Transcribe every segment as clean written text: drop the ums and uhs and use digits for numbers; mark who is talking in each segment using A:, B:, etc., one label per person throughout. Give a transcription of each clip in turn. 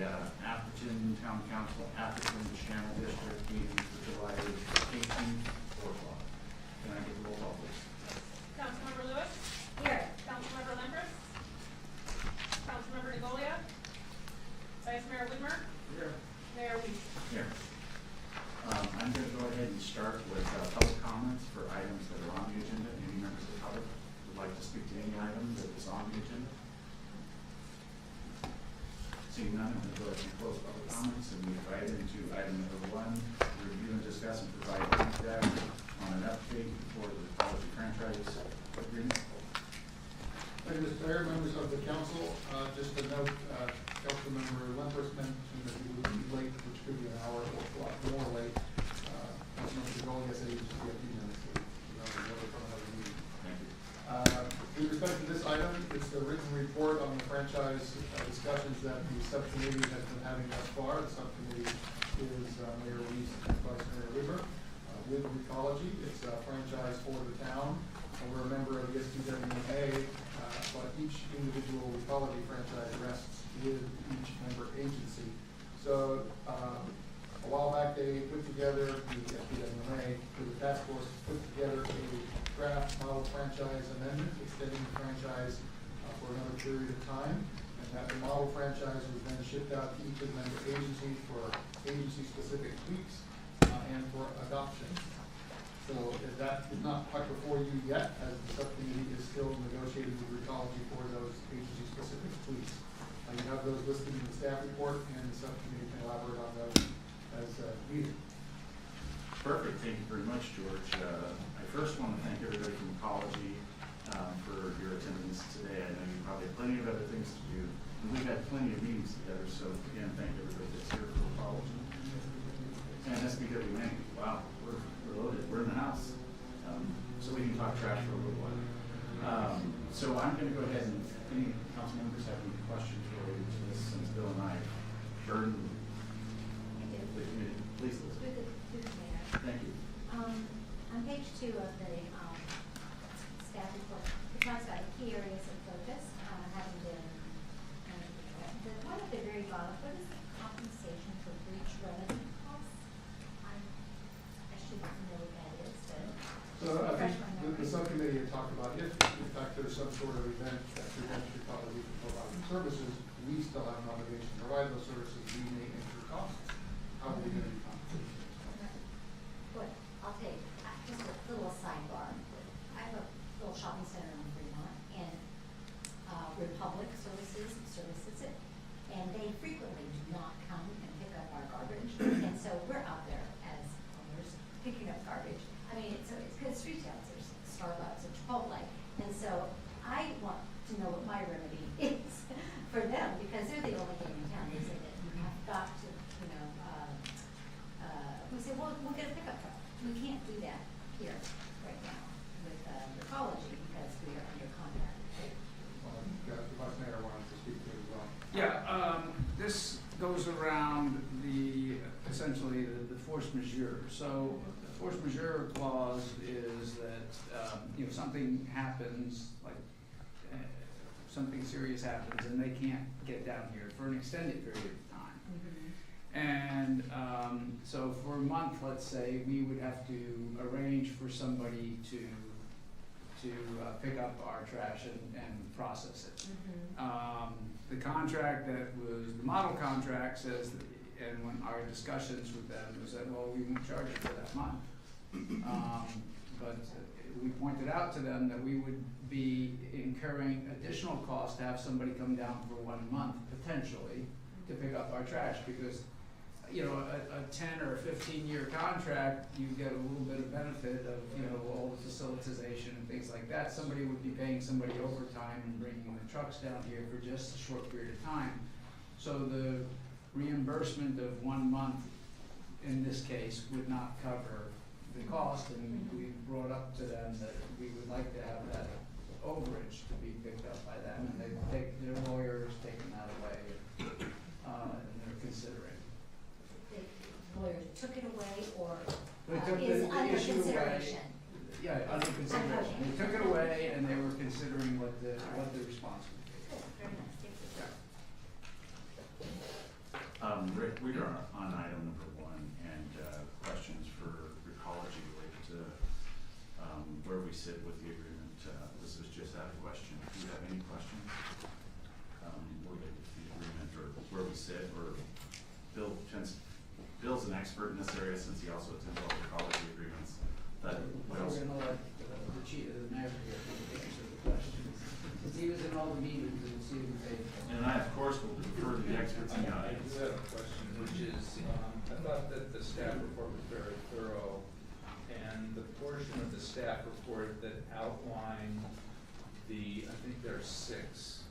A: Atherton Town Council, Atherton Channel District meeting for July 18th, 4 o'clock. Can I get the roll call, please?
B: Councilmember Lewis?
C: Here.
B: Councilmember Lembers? Councilmember Negolia? Vice Mayor Whitmer?
A: Here.
B: Mayor Weeks?
A: Here. I'm going to go ahead and start with public comments for items that are on the agenda. Any members of the public would like to speak to any item that is on the agenda? Seeing none, I'm going to go ahead and close public comments and move right into item number 1, review and discuss and provide feedback on an update for the college franchise agreement.
D: Thank you, Mr. Mayor, members of the council. Just a note, Councilmember Lempers mentioned that he would be late, which could be an hour or a lot more late. Councilmember DeGolia said he was just be a few minutes late. From another meeting.
A: Thank you.
D: With respect to this item, it's the written report on the franchise discussions that the subcommittee has been having thus far. The subcommittee is Mayor Weiss and Vice Mayor Weber. With Recology, it's a franchise for the town. We're a member of the STWMA, but each individual Recology franchise rests with each member agency. So a while back they put together, the STWMA, the task force put together a draft model franchise amendment extending the franchise for another period of time. And that model franchise was then shipped out to each of the member agencies for agency-specific tweaks and for adoption. So that is not quite before you yet, as the subcommittee is still negotiating with Recology for those agency-specific tweaks. You have those listed in the staff report, and the subcommittee can elaborate on those as needed.
A: Perfect. Thank you very much, George. I first want to thank everybody from Ecology for your attendance today. I know you probably have plenty of other things to do. And we've had plenty of meetings together, so again, thank everybody that's here for Ecology. And SBWMA, wow, we're loaded. We're in the house. So we can talk trash for a little while. So I'm going to go ahead and any council members have any questions related to this, since Bill and I burdened the committee. Please, Liz. Thank you.
C: On page 2 of the staff report, it talks about key areas of focus having been, one at the very bottom, what is the compensation for breach remedy costs? I should know what that is, but.
D: So I think the subcommittee had talked about if, in fact, there's some sort of event that prevents Recology from providing services, we still have an obligation to provide those services. We may incur costs. How are we going to be compensated?
C: What, I'll take just a little sidebar. I have a little shopping center in Fremont, and Republic services it, and they frequently do not come and pick up our garbage, and so we're out there as owners picking up garbage. I mean, it's because retail, there's Starbucks and Chipotle, and so I want to know what my remedy is for them, because they're the only game in town. They say that you have got to, we say, well, we'll get a pickup truck. We can't do that here right now with Recology because we are under contract. Right?
D: Well, the Vice Mayor wanted to speak to it as well.
E: Yeah, this goes around essentially the force majeure. So the force majeure clause is that if something happens, like something serious happens, and they can't get down here for an extended period of time.
C: Mm-hmm.
E: And so for a month, let's say, we would have to arrange for somebody to pick up our trash and process it.
C: Mm-hmm.
E: The contract that was, the model contract says, and when our discussions with them was that, well, we won't charge you for that month. But we pointed out to them that we would be incurring additional costs to have somebody come down for 1 month, potentially, to pick up our trash, because a 10 or 15-year contract, you get a little bit of benefit of, all the facilitization and things like that. Somebody would be paying somebody overtime and bringing the trucks down here for just a short period of time. So the reimbursement of 1 month, in this case, would not cover the cost, and we brought up to them that we would like to have that overage to be picked up by them, and they take their lawyers taking that away, and they're considering.
C: Lawyers took it away, or
E: They took
C: is
E: the
C: under
E: issue away.
C: consideration?
E: Yeah, under consideration. They took it away, and they were considering what the response would be.
C: Good, very nice, thank you.
E: Yeah.
A: Rick, we are on item number 1, and questions for Recology related to where we sit with the agreement. This is just out of question. Do you have any questions related to the agreement or where we sit? Or Bill's an expert in this area since he also attends all the Recology agreements. But
E: We're gonna let the chief, the mayor here, answer the questions. Since he was in all the meetings and see if they.
A: and I, of course, will defer to the experts in the
F: I
A: audience.
F: do have a question, which is, I thought that the staff report was very thorough, and the portion of the staff report that outlined I think there are 6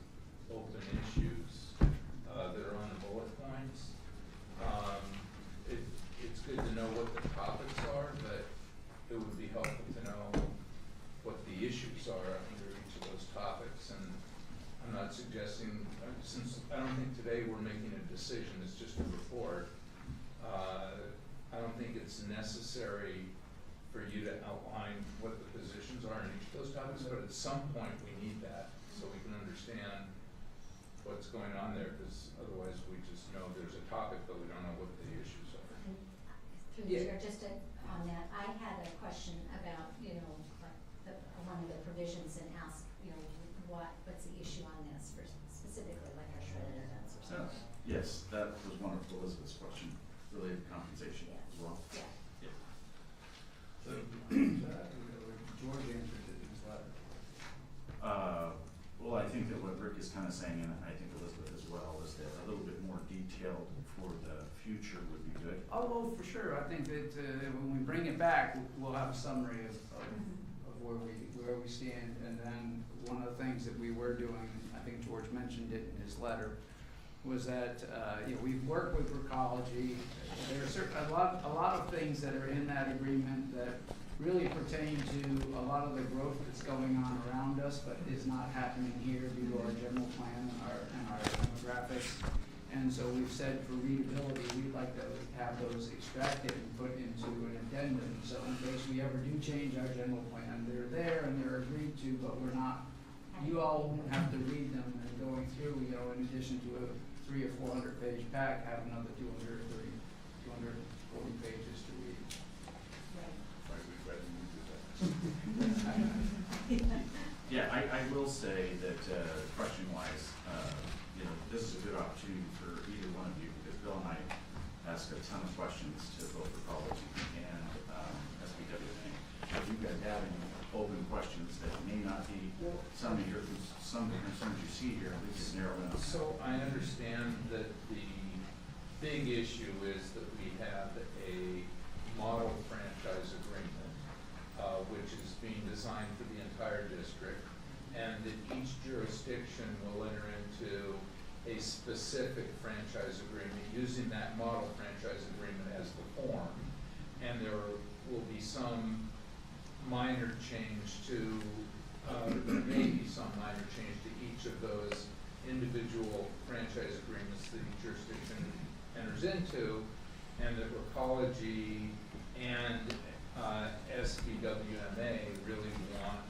F: open issues, that are on the bullet points. It's good to know what the topics are, but it would be helpful to know what the issues are under each of those topics. And I'm not suggesting, since I don't think today we're making a decision, it's just a report. I don't think it's necessary for you to outline what the positions are in each of those topics, but at some point we need that so we can understand what's going on there, because otherwise we just know there's a topic, but we don't know what the issues are.
C: Through the chair, just on that, I had a question about, like, one of the provisions and asked, what's the issue on this for specifically like our shredded events or something?
A: Yes, that was one of Elizabeth's question related to compensation as well.
C: Yeah.
A: Yeah.
E: So, George answered it in his letter.
A: Well, I think that what Rick is kind of saying, and I think Elizabeth as well, is that a little bit more detailed for the future would be good.
E: Oh, well, for sure. I think that when we bring it back, we'll have a summary of where we stand. And then one of the things that we were doing, I think George mentioned it in his letter, was that we've worked with Recology. There are a lot of things that are in that agreement that really pertain to a lot of the growth that's going on around us, but is not happening here due to our general plan and our demographics. And so we've said for readability, we'd like to have those extracted and put into an addendum. So in case we ever do change our general plan, they're there and they're agreed to, but we're not, you all won't have to read them and going through, in addition to a 300 or 400 page pack, have another 240 pages to read.
F: Right, we'd rather you do that.
A: Yeah, I will say that question-wise, this is a good opportunity for either one of you, because Bill and I ask a ton of questions to both Recology and SBWA. If you guys have any open questions that may not be some of the concerns you see here, we can narrow in on that.
F: So I understand that the big issue is that we have a model franchise agreement, which is being designed for the entire district, and that each jurisdiction will enter into a specific franchise agreement using that model franchise agreement as the form. And there will be some minor change to, there may be some minor change to each of those individual franchise agreements that each jurisdiction enters into, and that Recology and SBWMA really want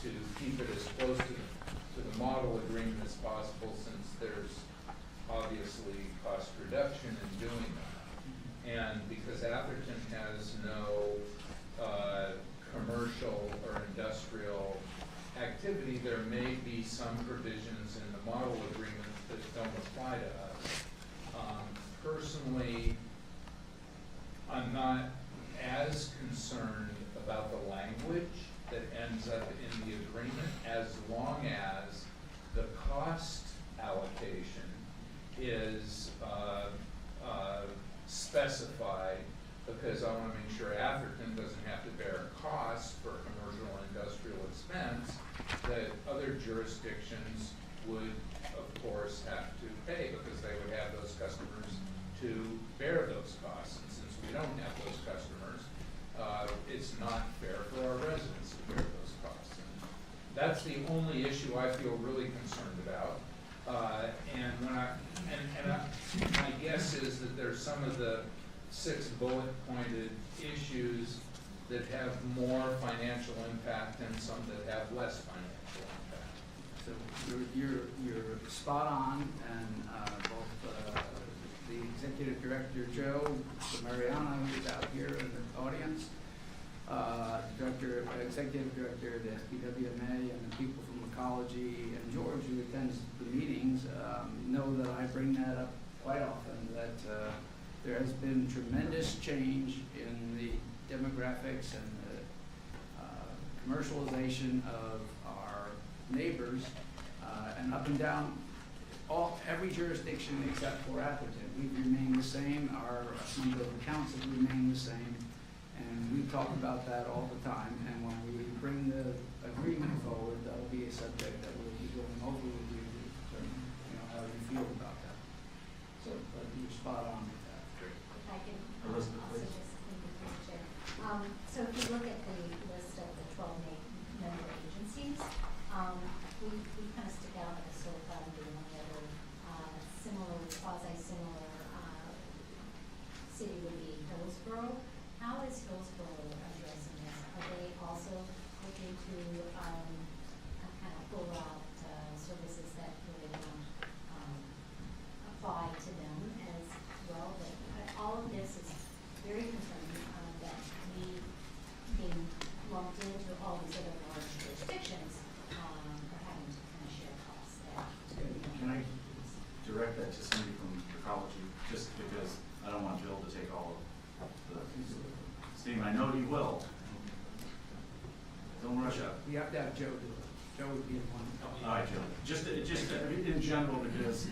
F: to keep it as close to the model agreement as possible, since there's obviously cost reduction in doing that. And because Atherton has no commercial or industrial activity, there may be some provisions in the model agreement that don't apply to us. Personally, I'm not as concerned about the language that ends up in the agreement, as long as the cost allocation is specified, because I want to make sure Atherton doesn't have to bear costs for commercial and industrial expense that other jurisdictions would, of course, have to pay, because they would have those customers to bear those costs. And since we don't have those customers, it's not fair for our residents to bear those costs. And that's the only issue I feel really concerned about. My guess is that there's some of the 6 bullet pointed issues that have more financial impact and some that have less financial impact.
E: So you're spot on, and both the executive Executive Director Joe, to Mariana, who's out here in the audience, Executive Director of the SBWMA, and the people from Ecology, and George, who attends the meetings, know that I bring that up quite often, that there has been tremendous change in the demographics and the commercialization of our neighbors, and up and down every jurisdiction except for Atherton. We've remained the same, our number of accounts have remained the same, and we talk about that all the time, and when we bring the agreement forward, that'll be a subject that we'll be going over with you to determine, how you feel about that. So, but you're spot on with that.
C: If I can,
A: Elizabeth,
C: also
A: please.
C: just thank you, Mr. Chair. So if you look at the list of the 12 member agencies, we kind of stick out like a sore thumb being one of the other similar, quasi-similar city would be Hillsborough. How is Hillsborough addressing this? Are they also looking to kind of pull out services that really don't apply to them as well? But all of this is very concerning that we being lumped into all these other large jurisdictions are having to kind of share costs there.
A: Can I direct that to somebody from Ecology, just because I don't want Bill to take all of the steam. I know he will. Don't rush up.
E: We have to have Joe do it. Joe would be the one.
A: All right, Joe. Just in general, because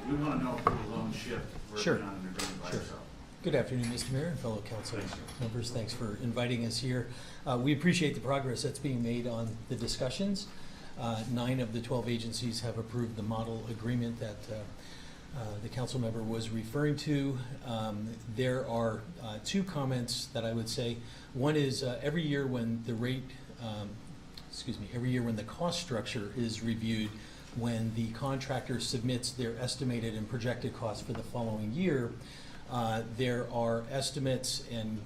A: we want to know if we're alone ship
G: Sure.
A: working on an agreement by
G: Sure.
A: ourselves.
G: Good afternoon, Mr. Mayor and fellow council
A: Thanks.
G: members. Thanks for inviting us here. We appreciate the progress that's being made on the discussions. 9 of the 12 agencies have approved the model agreement that the council member was referring to. There are 2 comments that I would say. One is every year when the every year when the cost structure is reviewed, when the contractor submits their estimated and projected costs for the following year, there are estimates and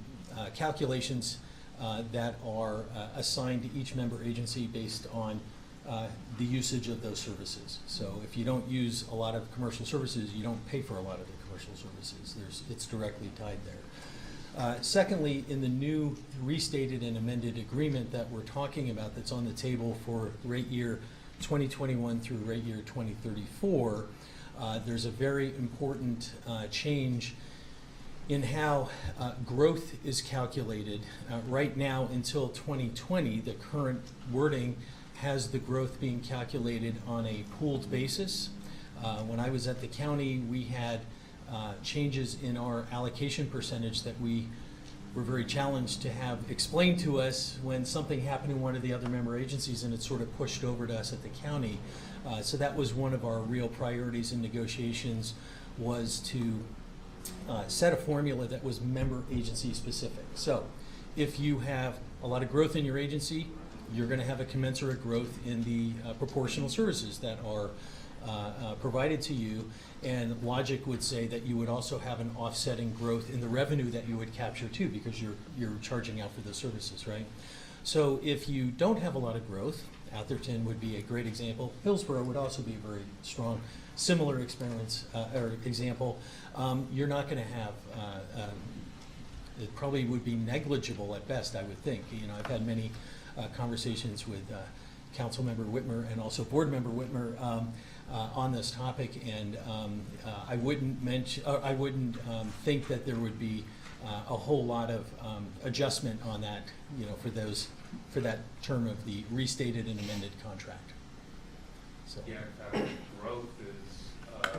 G: calculations that are assigned to each member agency based on the usage of those services. So if you don't use a lot of commercial services, you don't pay for a lot of the commercial services. It's directly tied there. Secondly, in the new restated and amended agreement that we're talking about that's on the table for rate year 2021 through rate year 2034, there's a very important change in how growth is calculated. Right now, until 2020, the current wording has the growth being calculated on a pooled basis. When I was at the county, we had changes in our allocation percentage that we were very challenged to have explained to us when something happened in one of the other member agencies, and it sort of pushed over to us at the county. So that was one of our real priorities in negotiations, was to set a formula that was member agency specific. So if you have a lot of growth in your agency, you're going to have a commensurate growth in the proportional services that are provided to you, and logic would say that you would also have an offsetting growth in the revenue that you would capture too, because you're charging out for those services, right? So if you don't have a lot of growth, Atherton would be a great example. Hillsborough would also be a very strong, similar experience or example. You're not going to have. It probably would be negligible at best, I would think. I've had many conversations with Council Member Whitmer and also Board Member Whitmer on this topic, and I wouldn't think that there would be a whole lot of adjustment on that, for that term of the restated and amended contract. So.
F: Yeah, growth is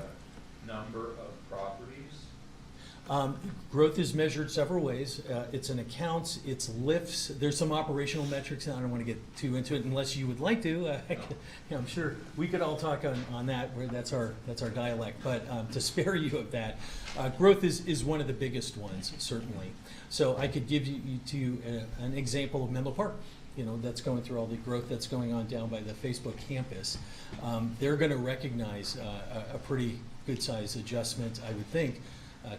F: number of properties.
G: Growth is measured several ways. It's in accounts, it's lifts. There's some operational metrics, and I don't want to get too into it unless you would like to. I'm sure we could all talk on that. That's our dialect. But to spare you of that, growth is one of the biggest ones, certainly. So I could give you an example of Menlo Park. That's going through all the growth that's going on down by the Facebook campus. They're going to recognize a pretty good size adjustment, I would think.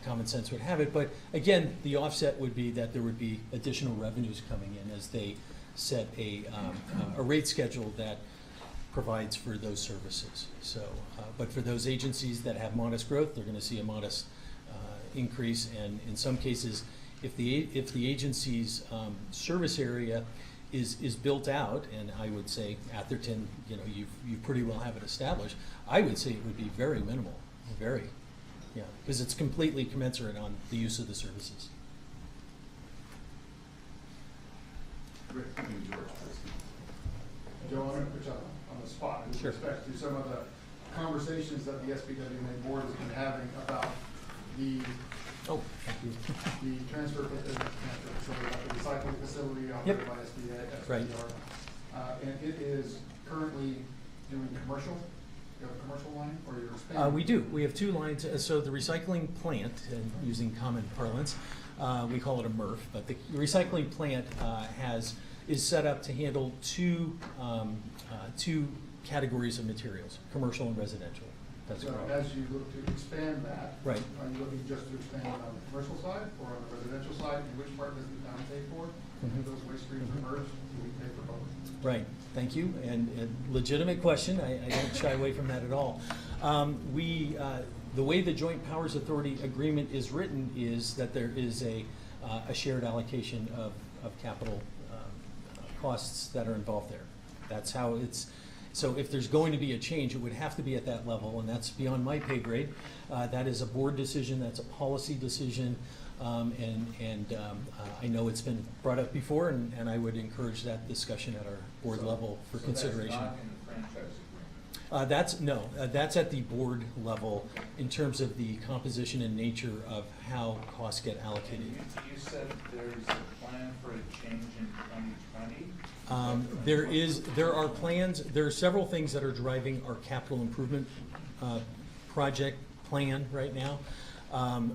G: Common sense would have it, but again, the offset would be that there would be additional revenues coming in as they set a rate schedule that provides for those services. So, but for those agencies that have modest growth, they're going to see a modest increase, and in some cases, if the agency's service area is built out, and I would say Atherton, you know, you pretty well have it established, I would say it would be very minimal, very, yeah, because it's completely commensurate on the use of the services.
A: Rick, I mean, George, please.
D: Joe, I'm going to put you on the spot with
G: Sure.
D: respect to some of the conversations that the SBWMA board has been having about the
G: Oh, thank you.
D: the transfer facility, like the recycling facility operated by SBA,
G: Right.
D: And it is currently doing commercial. You have a commercial line, or you're expanding?
G: We do. We have two lines. So the recycling plant, and using common parlance, we call it a MRF, but the recycling plant is set up to handle two categories of materials, commercial and residential. That's
D: So
G: correct.
D: as you look to expand that,
G: Right.
D: are you looking just to expand it on the commercial side or on the residential side? And which part does the town pay for?
G: Mhm.
D: If those waste streams are merged, do we pay for both?
G: Right, thank you, and legitimate question, I don't shy away from that at all. The way the Joint Powers Authority agreement is written is that there is a shared allocation of capital costs that are involved there. That's how it's, so if there's going to be a change, it would have to be at that level, and that's beyond my pay grade. That is a board decision, that's a policy decision, I know it's been brought up before, and I would encourage that discussion at our board level for consideration.
F: So that's not in the franchise agreement?
G: That's at the board level in terms of the composition and nature of how costs get
F: And
G: allocated.
F: you said there's a plan for a change in 2020?
G: There are plans, there are several things that are driving our capital improvement project plan right now.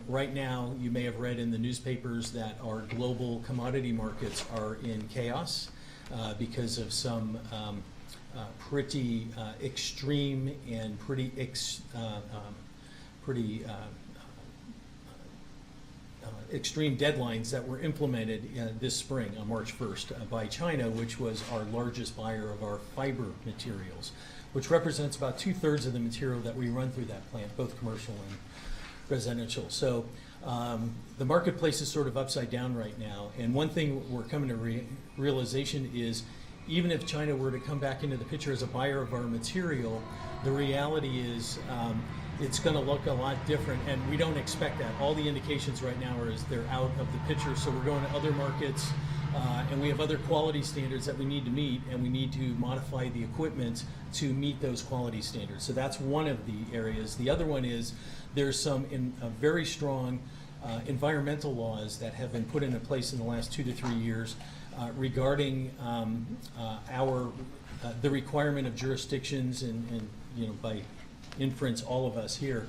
G: Right now, you may have read in the newspapers that our global commodity markets are in chaos because of some pretty extreme and pretty extreme deadlines that were implemented this spring on March 1st by China, which was our largest buyer of our fiber materials, which represents about 2/3 of the material that we run through that plant, both commercial and residential. So the marketplace is sort of upside down right now. And one thing we're coming to realization is even if China were to come back into the picture as a buyer of our material, the reality is it's going to look a lot different, and we don't expect that. All the indications right now are they're out of the picture, so we're going to other markets, and we have other quality standards that we need to meet, and we need to modify the equipment to meet those quality standards. So that's one of the areas. The other one is there's some very strong environmental laws that have been put into place in the last 2 to 3 years regarding the requirement of jurisdictions and by inference, all of us here,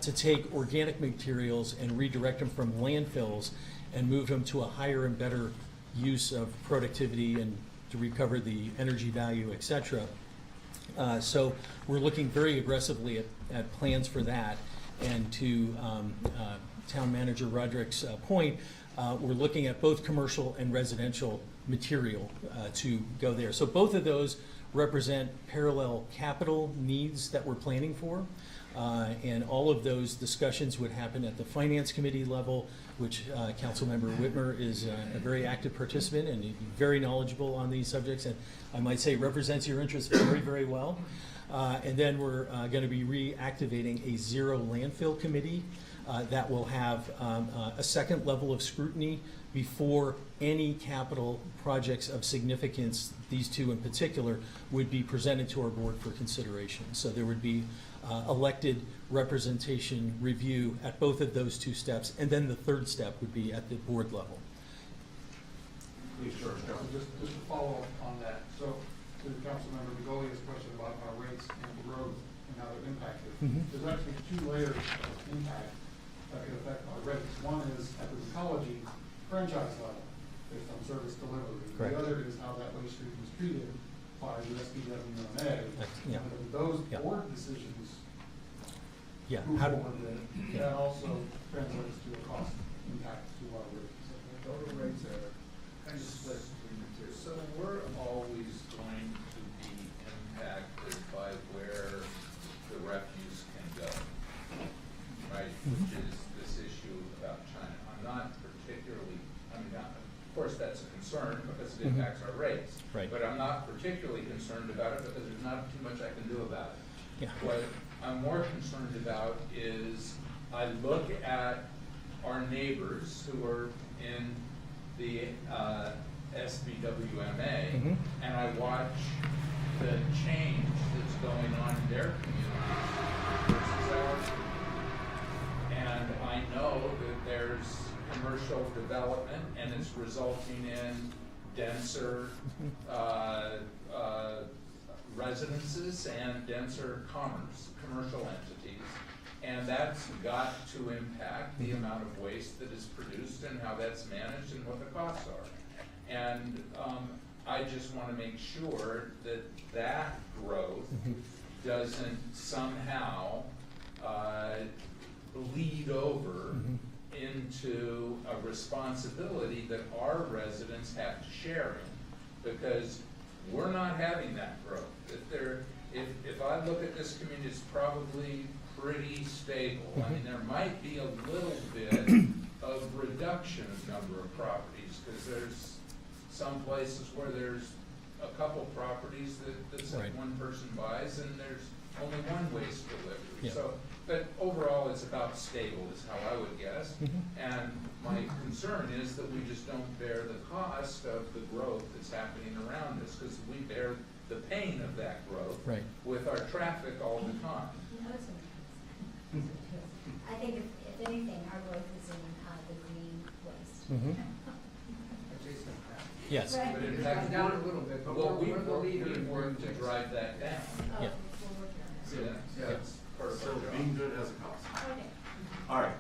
G: to take organic materials and redirect them from landfills and move them to a higher and better use of productivity and to recover the energy value, et cetera. So we're looking very aggressively at plans for that. And to Town Manager Roderick's point, we're looking at both commercial and residential material to go there. So both of those represent parallel capital needs that we're planning for. And all of those discussions would happen at the Finance Committee level, which Councilmember Whitmer is a very active participant and very knowledgeable on these subjects, and I might say represents your interests very, very well. And then we're going to be reactivating a zero landfill committee that will have a second level of scrutiny before any capital projects of significance, these two in particular, would be presented to our board for consideration. So there would be elected representation review at both of those two steps, and then the third step would be at the board level.
A: Please, George, go.
D: So just to follow up on that, so to Councilmember DeGolia's question about our rates and growth and how they're impacted,
G: Mhm.
D: there's actually 2 layers of impact that could affect our rates. One is at the ecology franchise level, based on service delivery.
G: Correct.
D: The other is how that waste stream is treated by the SBWMA.
G: Yeah.
D: And those
G: Yeah.
D: board decisions
G: Yeah.
D: move
G: How do-
D: forward, then that also translates to a cost impact to our rates.
F: So the total rates are kind of split between the two. So we're always going to be impacted by where the refuse can go, right?
G: Mhm.
F: Which is this issue concern because it impacts our rates.
G: Right.
F: But I'm not particularly concerned about it because there's not too much I can do about it.
G: Yeah.
F: What I'm more concerned about is I look at our neighbors who are in the SBWMA,
G: Mhm.
F: and I watch the change that's going on in their community versus ours. And I know that there's commercial development and it's resulting in denser residences and denser commercial entities. And that's got to impact the amount of waste that is produced and how that's managed and what the costs are. And I just want to make sure that that growth doesn't somehow bleed over into a responsibility that our residents have to share in, because we're not having that growth. If I look at this community, it's probably pretty stable. I mean, there might be a little bit of reduction of number of properties, because there's some places where there's a couple properties that
G: Right.
F: one person buys and there's only one waste delivery.
G: Yeah.
F: So, but overall, it's about stable is how I would guess. And my concern is that we just don't bear the cost of the growth that's happening around us, because we bear the pain of that growth
G: Right.
F: with our traffic all the time.
C: No, it's okay. I think if anything, our growth is in the green waste.
G: Mhm. Yes.
C: Right.
F: But in
E: It's
F: fact,
E: come down a little bit, but
F: well,
E: we're the leader in
F: work to
E: green waste.
F: drive that down.
C: Oh,
G: Yeah.
C: we're working on
A: So-
C: that.
F: Yeah, that's part of
A: So
F: our job.
A: being good has a cost.
C: Okay.
A: All right,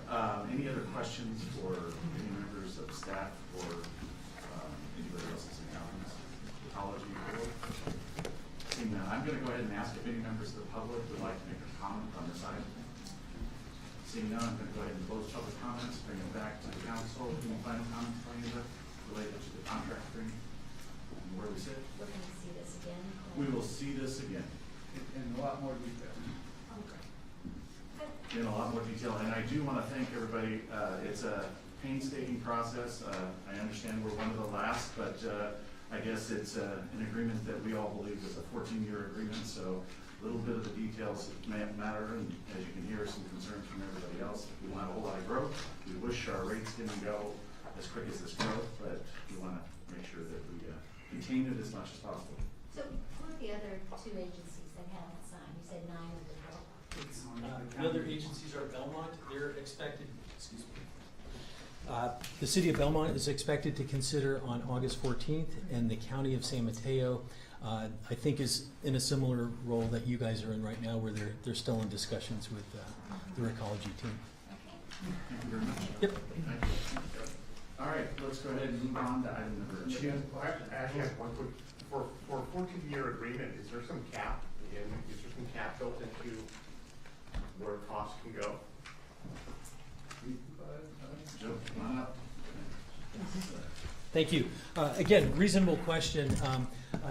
A: any other questions for any members of staff or anybody else's accountants, ecology board? Seeing none, I'm gonna go ahead and ask if any members of the public would like to make a comment on this item. Seeing none, I'm gonna go ahead and close public comments, bring it back to the council. Any final comments from anybody related to the contract agreement and where we sit?
C: We're gonna see this again.
A: We will see this again
E: In a lot more detail.
C: Okay.
A: in a lot more detail, and I do want to thank everybody. It's a painstaking process. I understand we're one of the last, but I guess it's an agreement that we all believe was a 14-year agreement, so a little bit of the details may matter, and as you can hear, some concerns from everybody else. We want a whole lot of growth. We wish our rates didn't go as quick as this growth, but we want to make sure that we contain it as much as possible.
C: So who are the other two agencies that haven't signed? You said 9 of the 12.
G: The other agencies are Belmont, they're expected, excuse me. The city of Belmont is expected to consider on August 14th, and the county of San Mateo, I think, is in a similar role that you guys are in right now, where they're still in discussions with the ecology team.
A: Thank you very much.
G: Yep.
A: Thank you. All right, let's go ahead and move on to item number 2.
H: I actually have one quick, for a 14-year agreement, is there some cap built into where costs can go?
A: Joe, come on up.
G: Thank you. Again, reasonable question.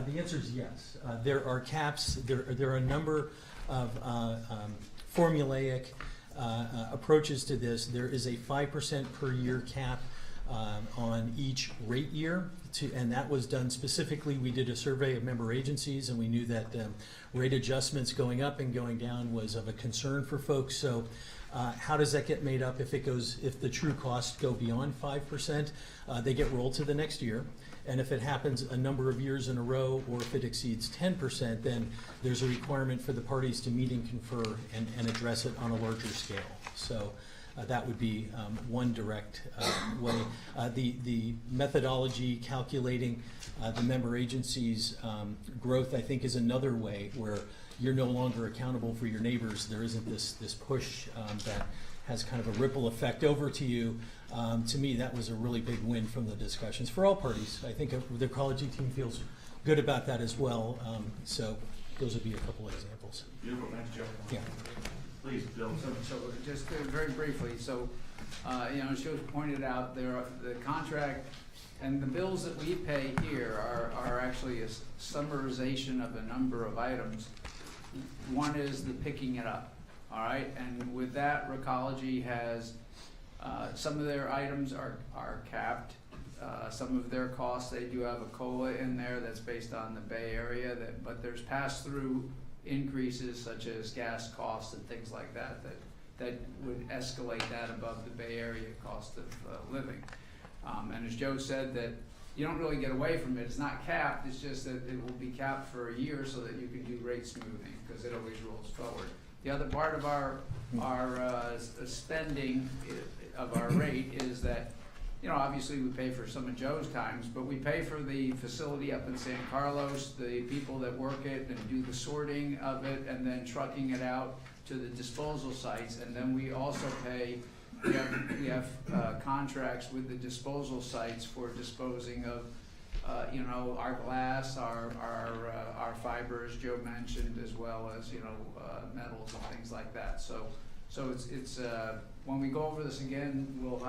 G: The answer is yes. There are caps. There are a number of formulaic approaches to this. There is a 5% per year cap on each rate year, and that was done specifically. We did a survey of member agencies, and we knew that rate adjustments going up and going down was of a concern for folks. So how does that get made up if the true costs go beyond 5%? They get rolled to the next year. And if it happens a number of years in a row, or if it exceeds 10%, then there's a requirement for the parties to meet and confer and address it on a larger scale. So that would be one direct way. The methodology calculating the member agencies' growth, I think, is another way where you're no longer accountable for your neighbors. There isn't this push that has kind of a ripple effect over to you. To me, that was a really big win from the discussions for all parties. I think the ecology team feels good about that as well. So those would be a couple of examples.
A: Beautiful, thanks, Joe.
G: Yeah.
A: Please, Bill.
E: So just very briefly, so, as Joe pointed out, the contract and the bills that we pay here are actually a summarization of a number of items. One is the picking it up, all right? And with that, Recology has Some of their items are capped. Some of their costs, they do have a COLA in there that's based on the Bay Area, but there's pass-through increases such as gas costs and things like that would escalate that above the Bay Area cost of living. And as Joe said, that you don't really get away from it. It's not capped, it's just that it will be capped for a year so that you can do rate smoothing, because it always rolls forward. The other part of our spending of our rate is that, obviously we pay for some of Joe's times, but we pay for the facility up in San Carlos, the people that work it and do the sorting of it, and then trucking it out to the disposal sites. And then we also pay, we have contracts with the disposal sites for disposing of, our glass, our fibers, Joe mentioned, as well as, metals and things like that. So it's when we go over this again, we'll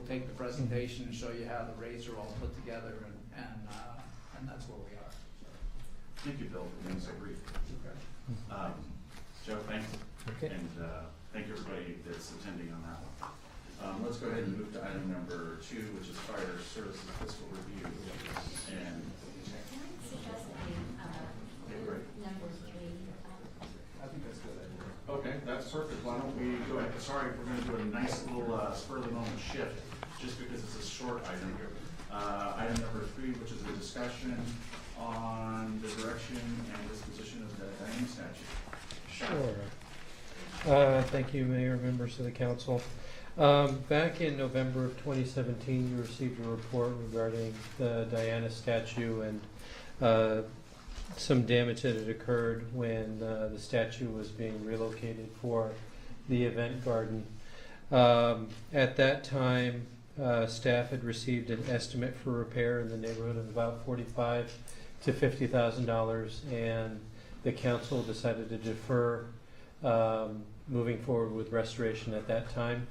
E: take the presentation and show you how the rates are all put together, and that's where we are.
A: Thank you, Bill, for being so brief. Joe, thanks.
G: Okay.
A: And thank you everybody that's attending on that one. Let's go ahead and move to item number 2, which is fire services fiscal review. And
C: Can I suggest that we,
A: great.
C: number 3,
E: I think that's a good idea.
A: Okay, that's perfect. Why don't we go ahead? Sorry, we're going to do a nice little spur of the moment shift, just because it's a short item. Item number 3, which is a discussion on the direction and disposition of the Diane statue.
I: Sure. Thank you, Mayor, members of the council. Back in November of 2017, you received a report regarding the Diana statue and some damage that had occurred when the statue was being relocated for the event garden. At that time, staff had received an estimate for repair in the neighborhood of about $45,000 to $50,000, and the council decided to defer moving forward with restoration at that time.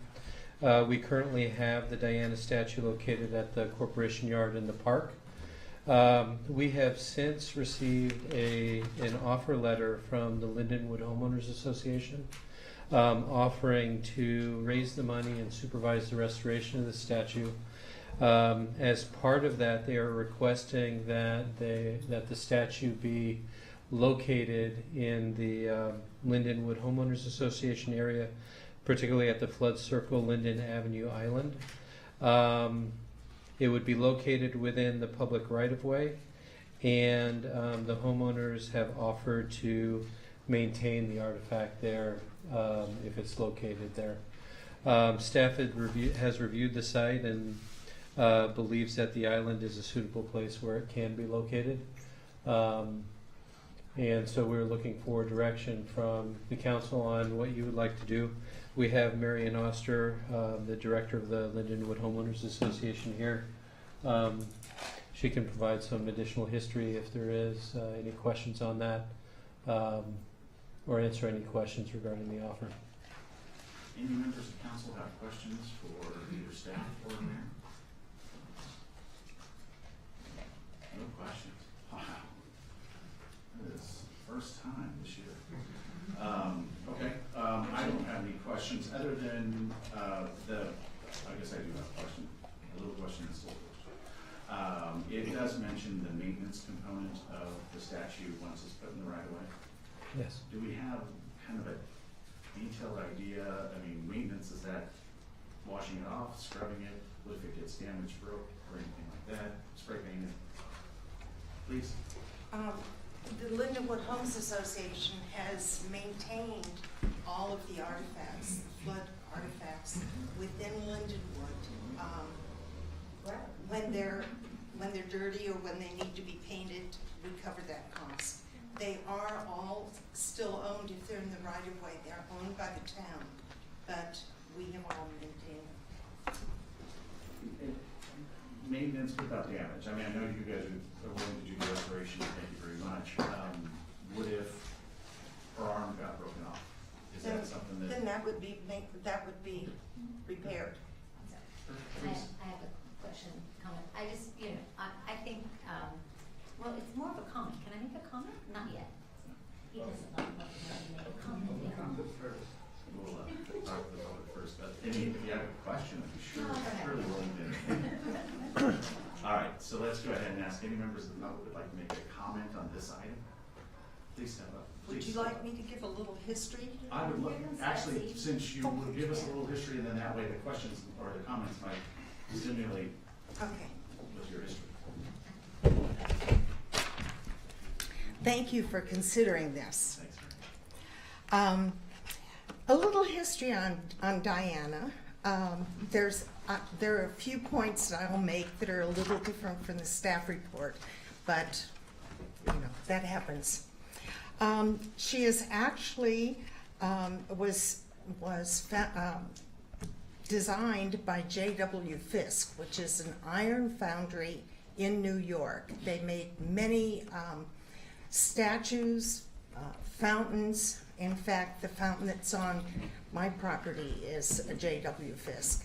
I: We currently have the Diana statue located at the Corporation Yard in the park. We have since received an offer letter from the Lindenwood Homeowners Association offering to raise the money and supervise the restoration of the statue. As part of that, they are requesting that the statue be located in the Lindenwood Homeowners Association area, particularly at the Flood Circle, Linden Avenue Island. It would be located within the public right-of-way, and the homeowners have offered to maintain the artifact there if it's located there. Staff has reviewed the site and believes that the island is a suitable place where it can be located. And so we're looking for direction from the council on what you would like to do. We have Marion Oster, the director of the Lindenwood Homeowners Association here. She can provide some additional history if there is any questions on that, or answer any questions regarding the offer.
A: Any members of council have questions for either staff or mayor? No questions. Wow. That is first time this year. Okay. I don't have any questions other than I guess I do have a question. A little question and still a question. It does mention the maintenance component of the statue once it's put in the right of way.
I: Yes.
A: Do we have kind of a detailed idea? I mean, maintenance, is that washing it off, scrubbing it? What if it gets damaged, broke, or anything like that? Spray painted? Please.
J: The Lindenwood Homes Association has maintained all of the artifacts, flood artifacts within Lindenwood. When they're dirty or when they need to be painted, we cover that cost. They are all still owned, if they're in the right of way, they're owned by the town, but we have all maintained them.
A: Maintenance without damage. I mean, I know you guys are willing to do the restoration, thank you very much. What if her arm got broken off? Is that something that?
J: Then that would be repaired.
C: I have a question, comment. I just, I think, well, it's more of a comment. Can I make a comment? Not yet. He doesn't like to make a comment.
A: We'll talk to the public first, but if you have a question. question, I'd be sure,
C: No, go ahead.
A: surely willing to. All right, so let's go ahead and ask any members of the public would like to make a comment on this item. Please step up.
J: Would
A: Please
J: you
A: step
J: like
A: up.
J: me to give a little history?
A: I would love,
C: Give us
A: actually,
C: that,
A: since you would give us a little history, and then that way the questions or the comments might stimulate
J: Okay.
A: with your history.
J: Thank you for considering this.
A: Thanks very much.
J: A little history on Diana. There are a few points that I'll make that are a little different from the staff report, but you know, that happens. She is actually designed by J.W. Fisk, which is an iron foundry in New York. They made many statues, fountains. In fact, the fountain that's on my property is a J.W. Fisk.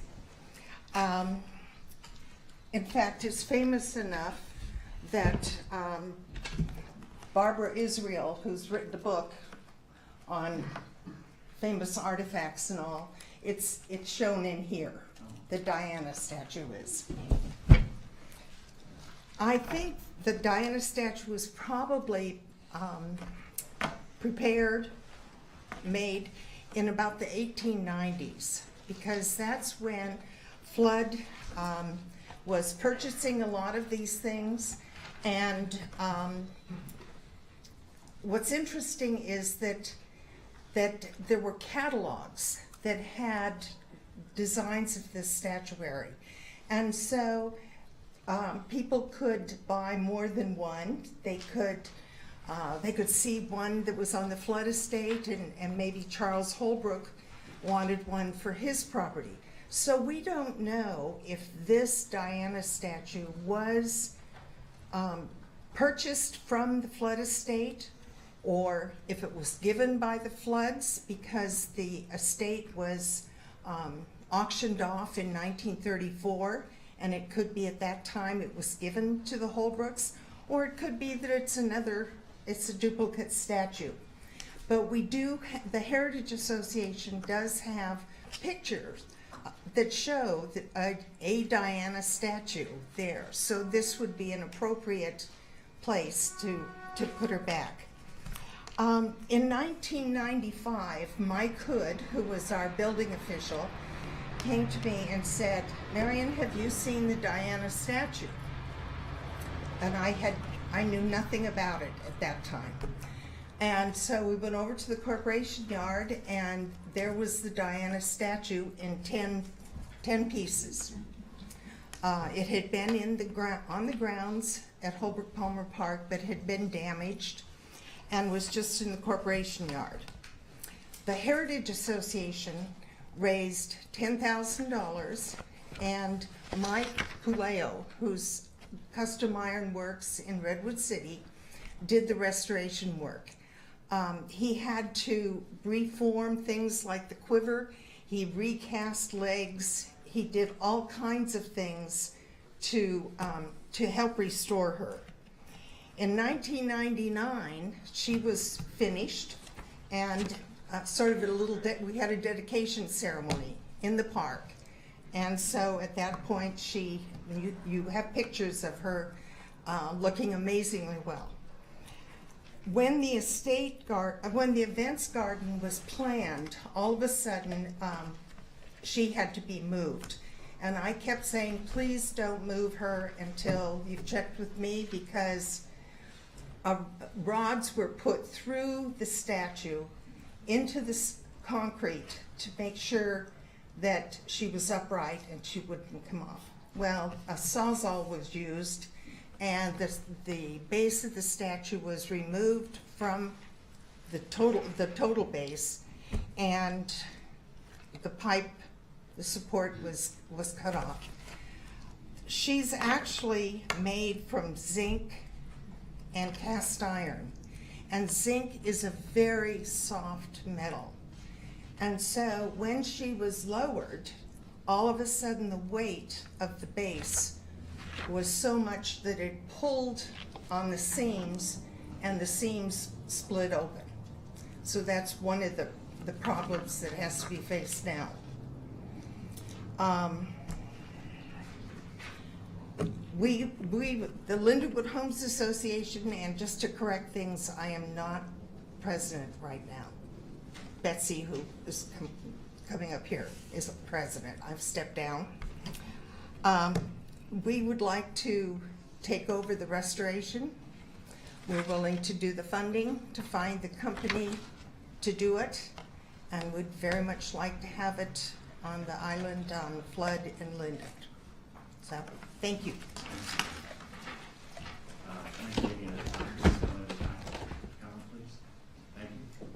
J: In fact, it's famous enough that Barbara Israel, who's written a book on famous artifacts and all, it's shown in here. The Diana statue is. I think the Diana statue was probably made in about the 1890s, because that's when Flood was purchasing a lot of these things. And what's interesting is that there were catalogs that had designs of this statuary. And so people could buy more than one. They could see one that was on the Flood estate, and maybe Charles Holbrook wanted one for his property. So we don't know if this Diana statue was purchased from the Flood estate, or if it was given by the Floods, because the estate was auctioned off in 1934, and it could be at that time it was given to the Holbrooks, or it could be that it's a duplicate statue. But the Heritage Association does have pictures that show that a Diana statue there. So this would be an appropriate place to put her back. In 1995, Mike Hood, who was our building official, came to me and said, "Marion, have you seen the Diana statue?" And I knew nothing about it at that time. And so we went over to the Corporation Yard, and there was the Diana statue in 10 pieces. It had been on the grounds at Holbrook Palmer Park, but had been damaged and was just in the Corporation Yard. The Heritage Association raised $10,000, and Mike Puleo, who's Custom Iron Works in Redwood City, did the restoration work. He had to reform things like the quiver. He recast legs. He did all kinds of things to help restore her. In 1999, she was finished, and we had a dedication ceremony in the park. And so at that point, you have pictures of her looking amazingly well. When the events garden was planned, all of a sudden, she had to be moved. And I kept saying, please don't move her until you've checked with me, because rods were put through the statue into the concrete to make sure that she was upright and she wouldn't come off. Well, a sawzall was used, and the base of the statue was removed from the total base, and the support was cut off. She's actually made from zinc and cast iron, and zinc is a very soft metal. And so when she was lowered, all of a sudden the weight of the base was so much that it pulled on the seams, and the seams split open. So that's one of the problems that has to be faced now. The Lindenwood Homes Association, and just to correct things, I am not president right now. Betsy, who is coming up here, is president. I've stepped down. We would like to take over the restoration. We're willing to do the funding, to find the company to do it, and would very much like to have it on the island on Flood and Linden. So, thank you.
A: Thank you. Any other comments? Comment, please. Thank you.